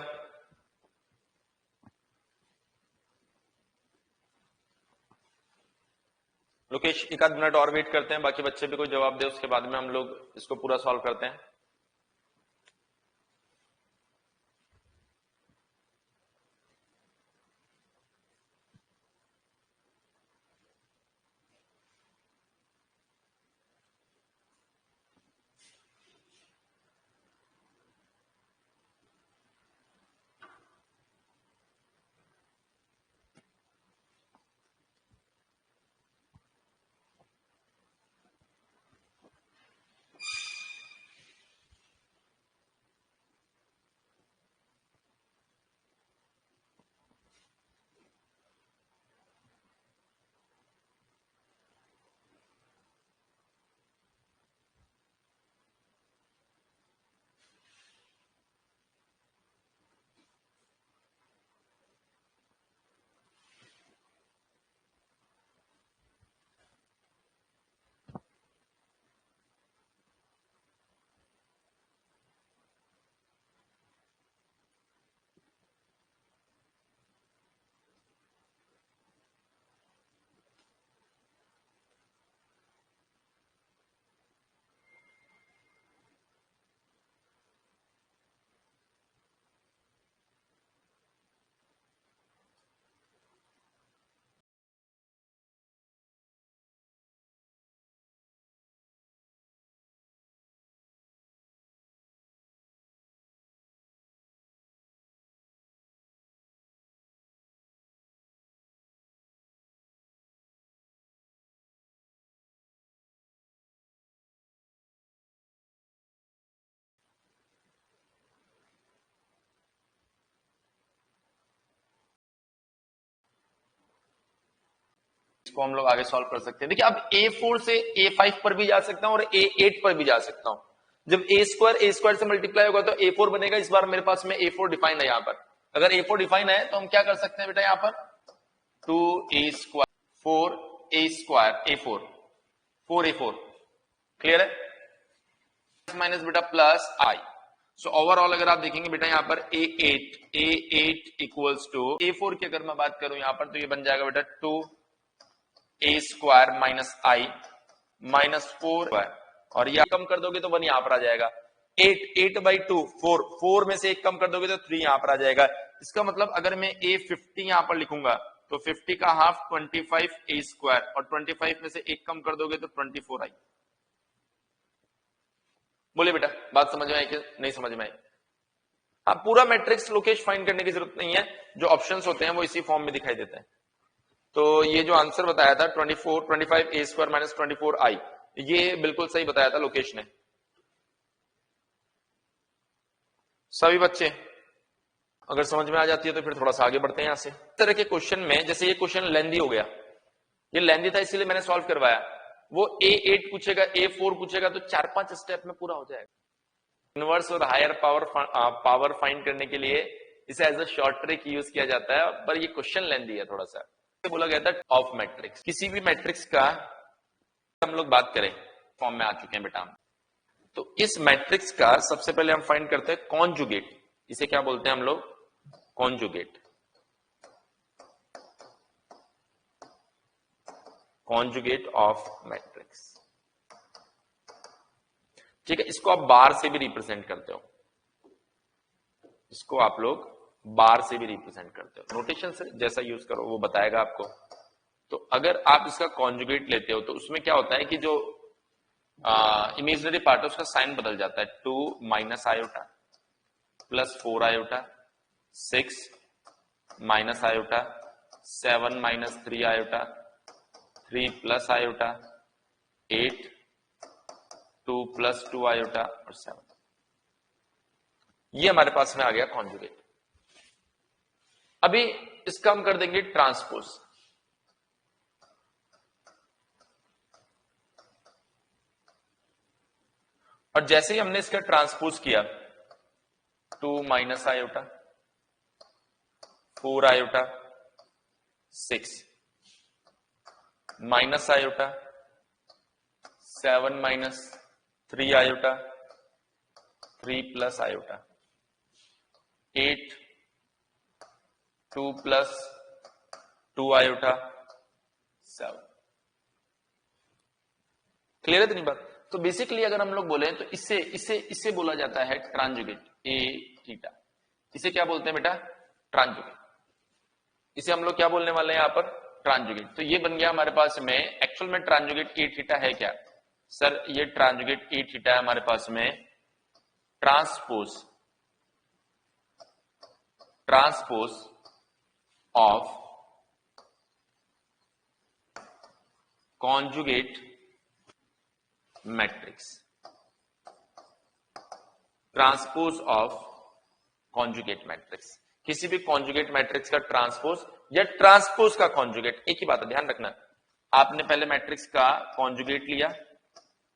लोकेश एक आध मिनट और वेट करते हैं, बाकी बच्चे भी कोई जवाब दे, उसके बाद में हम लोग इसको पूरा सॉल्व करते हैं। इसको हम लोग आगे सॉल्व कर सकते हैं। देखिए अब A4 से A5 पर भी जा सकता हूं और A8 पर भी जा सकता हूं। जब A² से मल्टीप्लाई होगा तो A4 बनेगा। इस बार मेरे पास में A4 डिफाइन है। यहां पर अगर A4 डिफाइन है तो हम क्या कर सकते हैं बेटा, यहां पर 2A² 4A² A4 4A4 clear है, माइनस बेटा प्लस आई। सो ओवरऑल अगर आप देखेंगे बेटा यहां पर A8 इक्वल्स टू A4 की अगर मैं बात करूं यहां पर तो ये बन जाएगा बेटा 2A² माइनस आई माइनस 4, और ये कम कर दोगे तो 1 यहां पर आ जाएगा। 8/2 4 में से 1 कम कर दोगे तो 3 यहां पर आ जाएगा। इसका मतलब अगर मैं A50 यहां पर लिखूंगा तो 50 का हाफ 25A² और 25 में से 1 कम कर दोगे तो 24i। बोले बेटा बात समझ में आई कि नहीं समझ में आई? आप पूरा मैट्रिक्स लोकेश फाइंड करने की जरूरत नहीं है, जो ऑप्शंस होते हैं वो इसी फॉर्म में दिखाई देते हैं। तो ये जो आंसर बताया था 25A² माइनस 24i, ये बिल्कुल सही बताया था लोकेश ने। सभी बच्चे अगर समझ में आ जाती है तो फिर थोड़ा सा आगे बढ़ते हैं यहां से। इस तरह के क्वेश्चन में जैसे ये क्वेश्चन लेंदी हो गया, ये लेंदी था इसीलिए मैंने सॉल्व करवाया। वो A8 पूछेगा, A4 पूछेगा तो 4-5 स्टेप में पूरा हो जाएगा। इनवर्स और हायर पावर फाइंड करने के लिए इसे as a short trick use किया जाता है, पर ये क्वेश्चन लेंदी है थोड़ा सा। बोला गया था ऑफ मैट्रिक्स, किसी भी मैट्रिक्स का हम लोग बात करें फॉर्म में आ चुके हैं बेटा हम। तो इस मैट्रिक्स का सबसे पहले हम फाइंड करते हैं कॉन्जुगेट। इसे क्या बोलते हैं हम लोग? कॉन्जुगेट। Conjugate of matrix. ठीक है, इसको आप बार से भी रिप्रेजेंट करते हो, इसको आप लोग बार से भी रिप्रेजेंट करते हो, नोटेशन से जैसा यूज करो वो बताएगा आपको। तो अगर आप इसका कॉन्जुगेट लेते हो तो उसमें क्या होता है कि जो इमेजिनरी पार्ट है उसका साइन बदल जाता है, 2 minus iota plus 4 iota, 6 minus iota, 7 minus 3 iota, 3 plus iota, 8, 2 plus 2 iota और 7। ये हमारे पास में आ गया कॉन्जुगेट। अभी इसका हम कर देंगे ट्रांसपोज। और जैसे ही हमने इसका ट्रांसपोज किया, 2 minus iota, 4 iota, 6 minus iota, 7 minus 3 iota, 3 plus iota, 8, 2 plus 2 iota, 7। Clear है इतनी बात? तो बेसिकली अगर हम लोग बोले तो इससे इससे इससे बोला जाता है ट्रांजुगेट, ए थीटा। इसे क्या बोलते हैं बेटा? ट्रांजुगेट। इसे हम लोग क्या बोलने वाले हैं यहां पर? ट्रांजुगेट। तो ये बन गया हमारे पास में, एक्चुअल में ट्रांजुगेट ए थीटा है क्या सर? ये ट्रांजुगेट ए थीटा है हमारे पास में transpose of conjugate matrix. Transpose of conjugate matrix, किसी भी कॉन्जुगेट मैट्रिक्स का ट्रांसपोज या ट्रांसपोज का कॉन्जुगेट, एक ही बात है, ध्यान रखना। आपने पहले मैट्रिक्स का कॉन्जुगेट लिया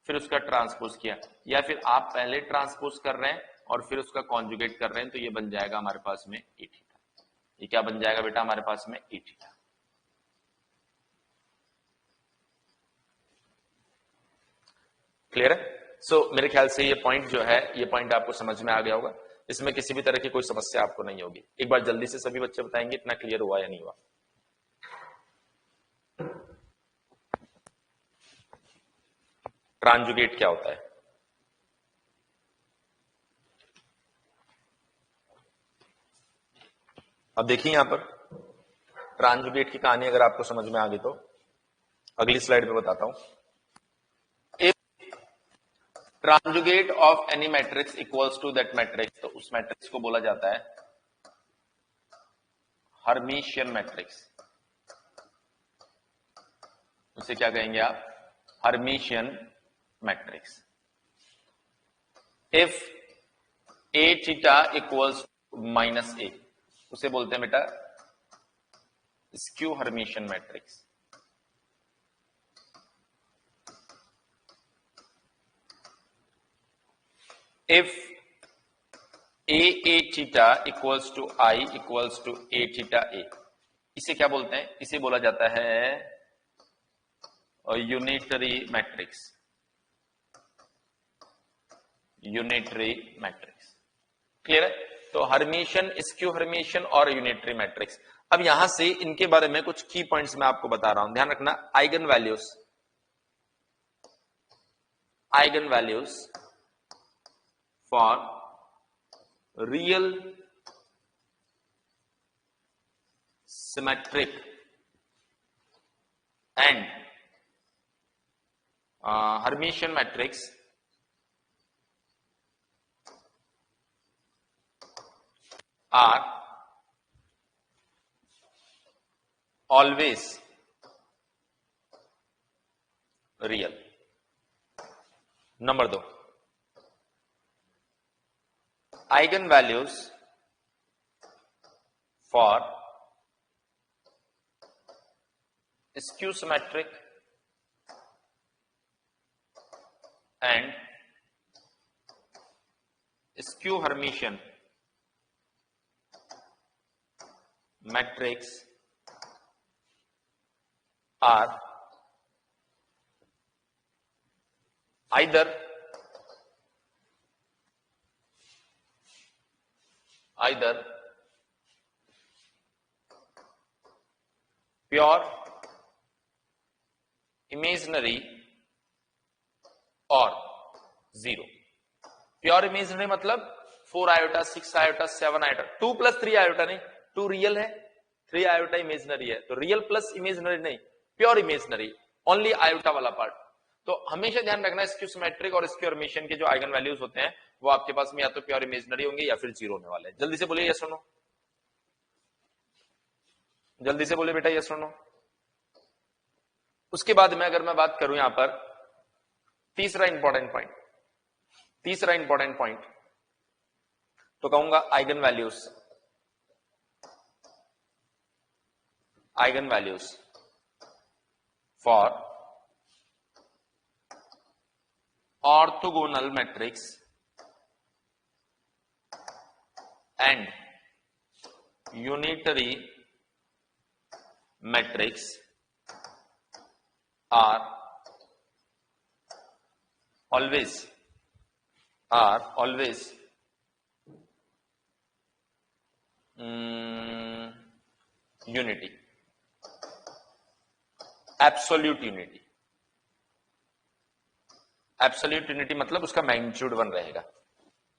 फिर उसका ट्रांसपोज किया, या फिर आप पहले ट्रांसपोज कर रहे हैं और फिर उसका कॉन्जुगेट कर रहे हैं, तो ये बन जाएगा हमारे पास में ए थीटा। ये क्या बन जाएगा बेटा हमारे पास में? ए थीटा। क्लियर है? सो मेरे ख्याल से ये पॉइंट जो है, ये पॉइंट आपको समझ में आ गया होगा। इसमें किसी भी तरह की कोई समस्या आपको नहीं होगी। एक बार जल्दी से सभी बच्चे बताएंगे इतना क्लियर हुआ या नहीं हुआ। ट्रांजुगेट क्या होता है? अब देखिए यहां पर ट्रांजुगेट की कहानी अगर आपको समझ में आ गई तो अगली स्लाइड पे बताता हूं। Transjugate of any matrix equals to that matrix, तो उस मैट्रिक्स को बोला जाता है हर्मिशियन मैट्रिक्स। उसे क्या कहेंगे आप? Hermitian matrix. If A theta equals minus A, उसे बोलते हैं बेटा skew Hermitian matrix. If A theta equals to I equals to A theta A, इसे क्या बोलते हैं? इसे बोला जाता है unitary matrix. Unitary matrix. Clear है? तो हर्मिशियन, स्क्यू हर्मिशियन और यूनिटरी मैट्रिक्स। अब यहां से इनके बारे में कुछ की पॉइंट्स मैं आपको बता रहा हूं, ध्यान रखना। Eigen values, eigen values for real symmetric and Hermitian matrix are always real. Number 2, eigen values for skew symmetric and skew Hermitian matrix are either pure imaginary और 0। प्योर इमेजनरी मतलब 4 आयोटा, 6 आयोटा, 7 आयोटा, 2 + 3 आयोटा नहीं, 2 real है, 3 iota imaginary है, तो real plus imaginary नहीं, pure imaginary, only iota वाला part. तो हमेशा ध्यान रखना स्क्यू सिमेट्रिक और स्क्यू हर्मिशियन के जो आइगन वैल्यूज होते हैं वो आपके पास में या तो प्योर इमेजनरी होंगे या फिर 0 होने वाले हैं। जल्दी से बोलिए यस और नो, जल्दी से बोलिए बेटा यस और नो। उसके बाद में अगर मैं बात करूं यहां पर तीसरा इंपॉर्टेंट पॉइंट तो कहूंगा eigen values for orthogonal matrix and unitary matrix are always unity, absolute unity. Absolute unity मतलब उसका मैग्नीट्यूड 1 रहेगा।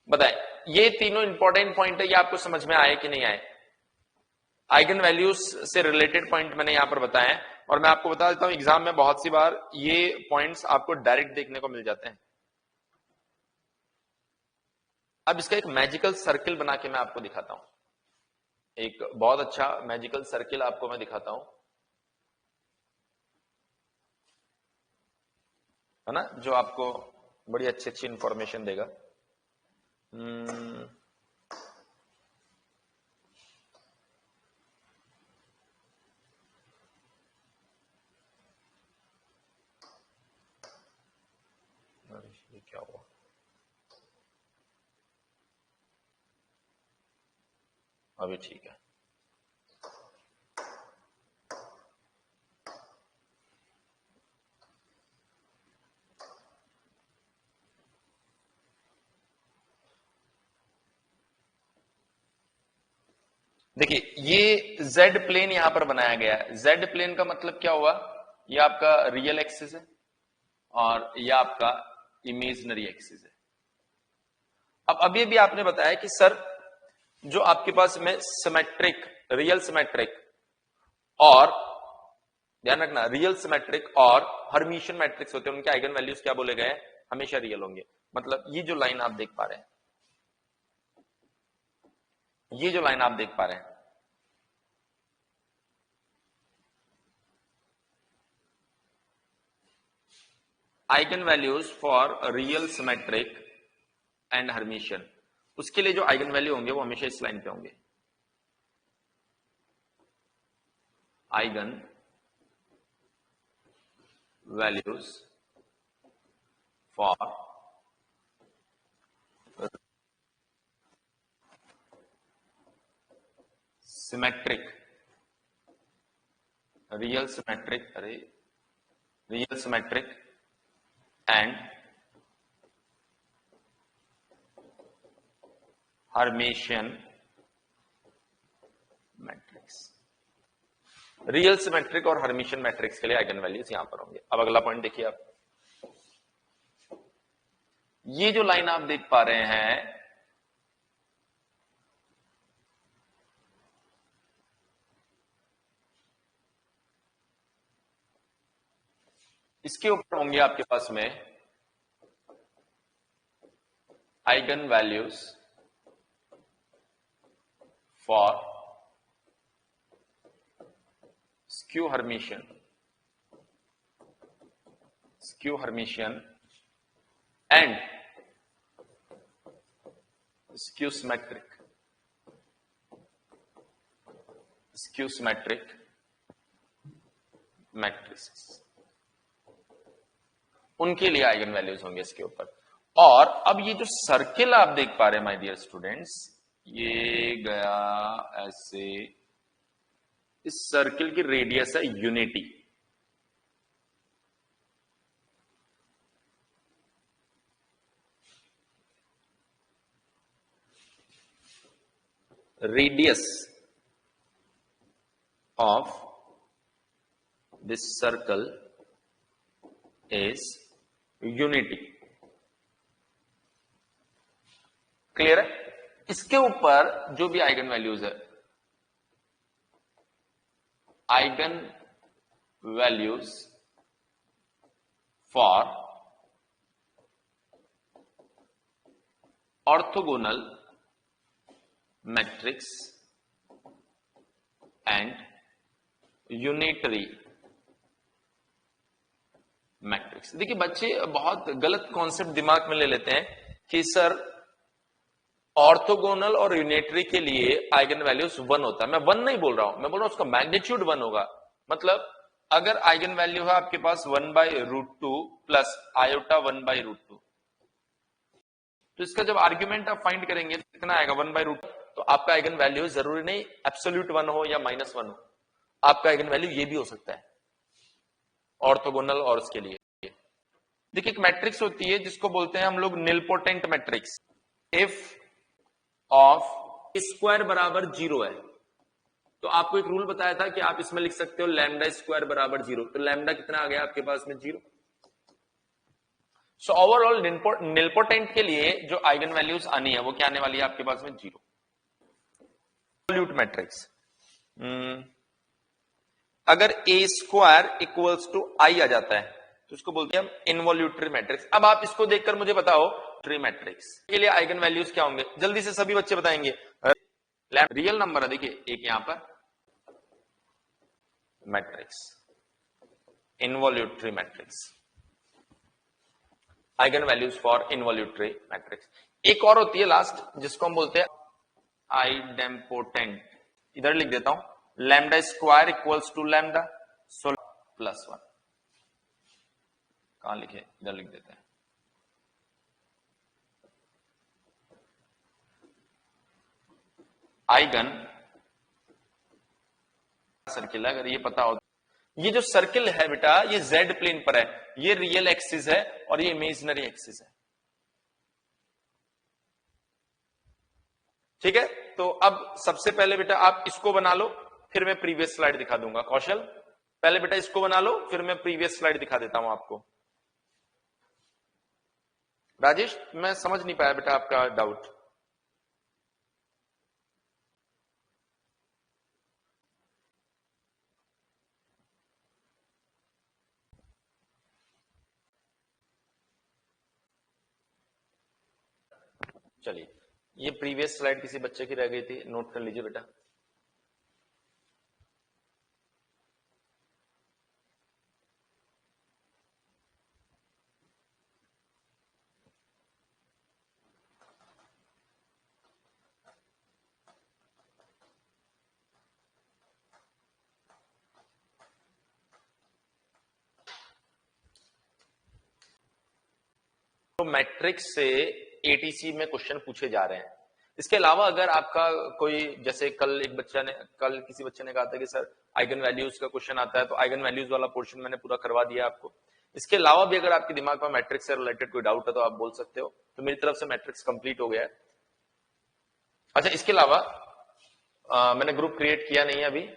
बताएं ये तीनों इंपॉर्टेंट पॉइंट है, ये आपको समझ में आए कि नहीं आए? आइगन वैल्यूज से रिलेटेड पॉइंट मैंने यहां पर बताए और मैं आपको बता देता हूं एग्जाम में बहुत सी बार ये पॉइंट्स आपको डायरेक्ट देखने को मिल जाते हैं। अब इसका एक मैजिकल सर्किल बना के मैं आपको दिखाता हूं, एक बहुत अच्छा मैजिकल सर्किल आपको मैं दिखाता हूं, है ना, जो आपको बड़ी अच्छी इंफॉर्मेशन देगा। ये क्या हुआ? अभी ठीक है। देखिए ये जेड प्लेन यहां पर बनाया गया है। जेड प्लेन का मतलब क्या हुआ? ये आपका रियल एक्सिस है और ये आपका इमेजनरी एक्सिस है। अब अभी भी आपने बताया कि सर जो आपके पास में सिमेट्रिक, रियल सिमेट्रिक और ध्यान रखना रियल सिमेट्रिक और हर्मिशियन मैट्रिक्स होते हैं, उनके आइगन वैल्यूज क्या बोले गए? हमेशा रियल होंगे। मतलब ये जो लाइन आप देख पा रहे हैं, ये जो लाइन आप देख पा रहे हैं, eigen values for real symmetric and Hermitian, उसके लिए जो आइगन वैल्यू होंगे वो हमेशा इस लाइन पे होंगे। Eigen values for symmetric, real symmetric and Hermitian matrix. Real symmetric और हर्मिशियन मैट्रिक्स के लिए आइगन वैल्यूज यहां पर होंगे। अब अगला पॉइंट देखिए आप, ये जो लाइन आप देख पा रहे हैं इसके ऊपर होंगे आपके पास में eigen values for skew Hermitian and skew symmetric matrices, उनके लिए आइगन वैल्यूज होंगे इसके ऊपर। और अब ये जो सर्किल आप देख पा रहे हैं माय डियर स्टूडेंट्स, ये गया ऐसे, इस सर्किल की रेडियस है unity. Radius of this circle is unity. Clear है? इसके ऊपर जो भी आइगन वैल्यूज है, eigen values for orthogonal matrix and unitary matrix. देखिए बच्चे बहुत गलत कॉन्सेप्ट दिमाग में ले लेते हैं कि सर ऑर्थोगोनल और यूनिटरी के लिए आइगन वैल्यूज 1 होता है। मैं 1 नहीं बोल रहा हूं, मैं बोल रहा हूं उसका मैग्नीट्यूड 1 होगा। मतलब अगर आइगन वैल्यू है आपके पास 1/√2 प्लस आयोटा 1/√2, तो इसका जब आर्ग्यूमेंट आप फाइंड करेंगे तो कितना आएगा 1/√2। तो आपका आइगन वैल्यू जरूरी नहीं एब्सोल्यूट 1 हो या -1 हो, आपका आइगन वैल्यू ये भी हो सकता है ऑर्थोगोनल और उसके लिए। देखिए एक मैट्रिक्स होती है जिसको बोलते हैं हम लोग nilpotent matrix. If of square बराबर 0 है, तो आपको एक रूल बताया था कि आप इसमें लिख सकते हो लैम्डा स्क्वायर बराबर 0। तो लैम्डा कितना आ गया आपके पास में 0। सो ओवरऑल निलपोटेंट के लिए जो आइगन वैल्यूज आनी है वो क्या आने वाली है आपके पास में 0। इनवॉल्यूट मैट्रिक्स, अगर a स्क्वायर इक्वल्स टू आई आ जाता है तो उसको बोलते हैं हम इनवॉल्यूटरी मैट्रिक्स। अब आप इसको देखकर मुझे बताओ ट्री मैट्रिक्स के लिए आइगन वैल्यूज क्या होंगे, जल्दी से सभी बच्चे बताएंगे। रियल नंबर है, देखिए एक यहां पर matrix involutory matrix, eigen values for involutory matrix. एक और होती है लास्ट जिसको हम बोलते हैं आइडेम्पोटेंट। इधर लिख देता हूं lambda square equals to lambda so +1। कहां लिखे, इधर लिख देते हैं। आइगन सर्किल, अगर ये पता हो, ये जो सर्किल है बेटा ये जेड प्लेन पर है, ये रियल एक्सिस है और ये इमेजिनरी एक्सिस है। ठीक है, तो अब सबसे पहले बेटा आप इसको बना लो, फिर मैं प्रीवियस स्लाइड दिखा दूंगा। कौशल पहले बेटा इसको बना लो, फिर मैं प्रीवियस स्लाइड दिखा देता हूं आपको। राजेश मैं समझ नहीं पाया बेटा आपका डाउट। चलिए ये प्रीवियस स्लाइड किसी बच्चे की रह गई थी, नोट कर लीजिए बेटा। तो मैट्रिक्स से एटीसी में क्वेश्चन पूछे जा रहे हैं। इसके अलावा अगर आपका कोई, जैसे कल किसी बच्चे ने कहा था कि सर आइगन वैल्यूज का क्वेश्चन आता है, तो आइगन वैल्यूज वाला पोर्शन मैंने पूरा करवा दिया आपको। इसके अलावा भी अगर आपके दिमाग में मैट्रिक्स से रिलेटेड कोई डाउट है तो आप बोल सकते हो। तो मेरी तरफ से मैट्रिक्स कंप्लीट हो गया है। अच्छा इसके अलावा मैंने ग्रुप क्रिएट किया नहीं है अभी,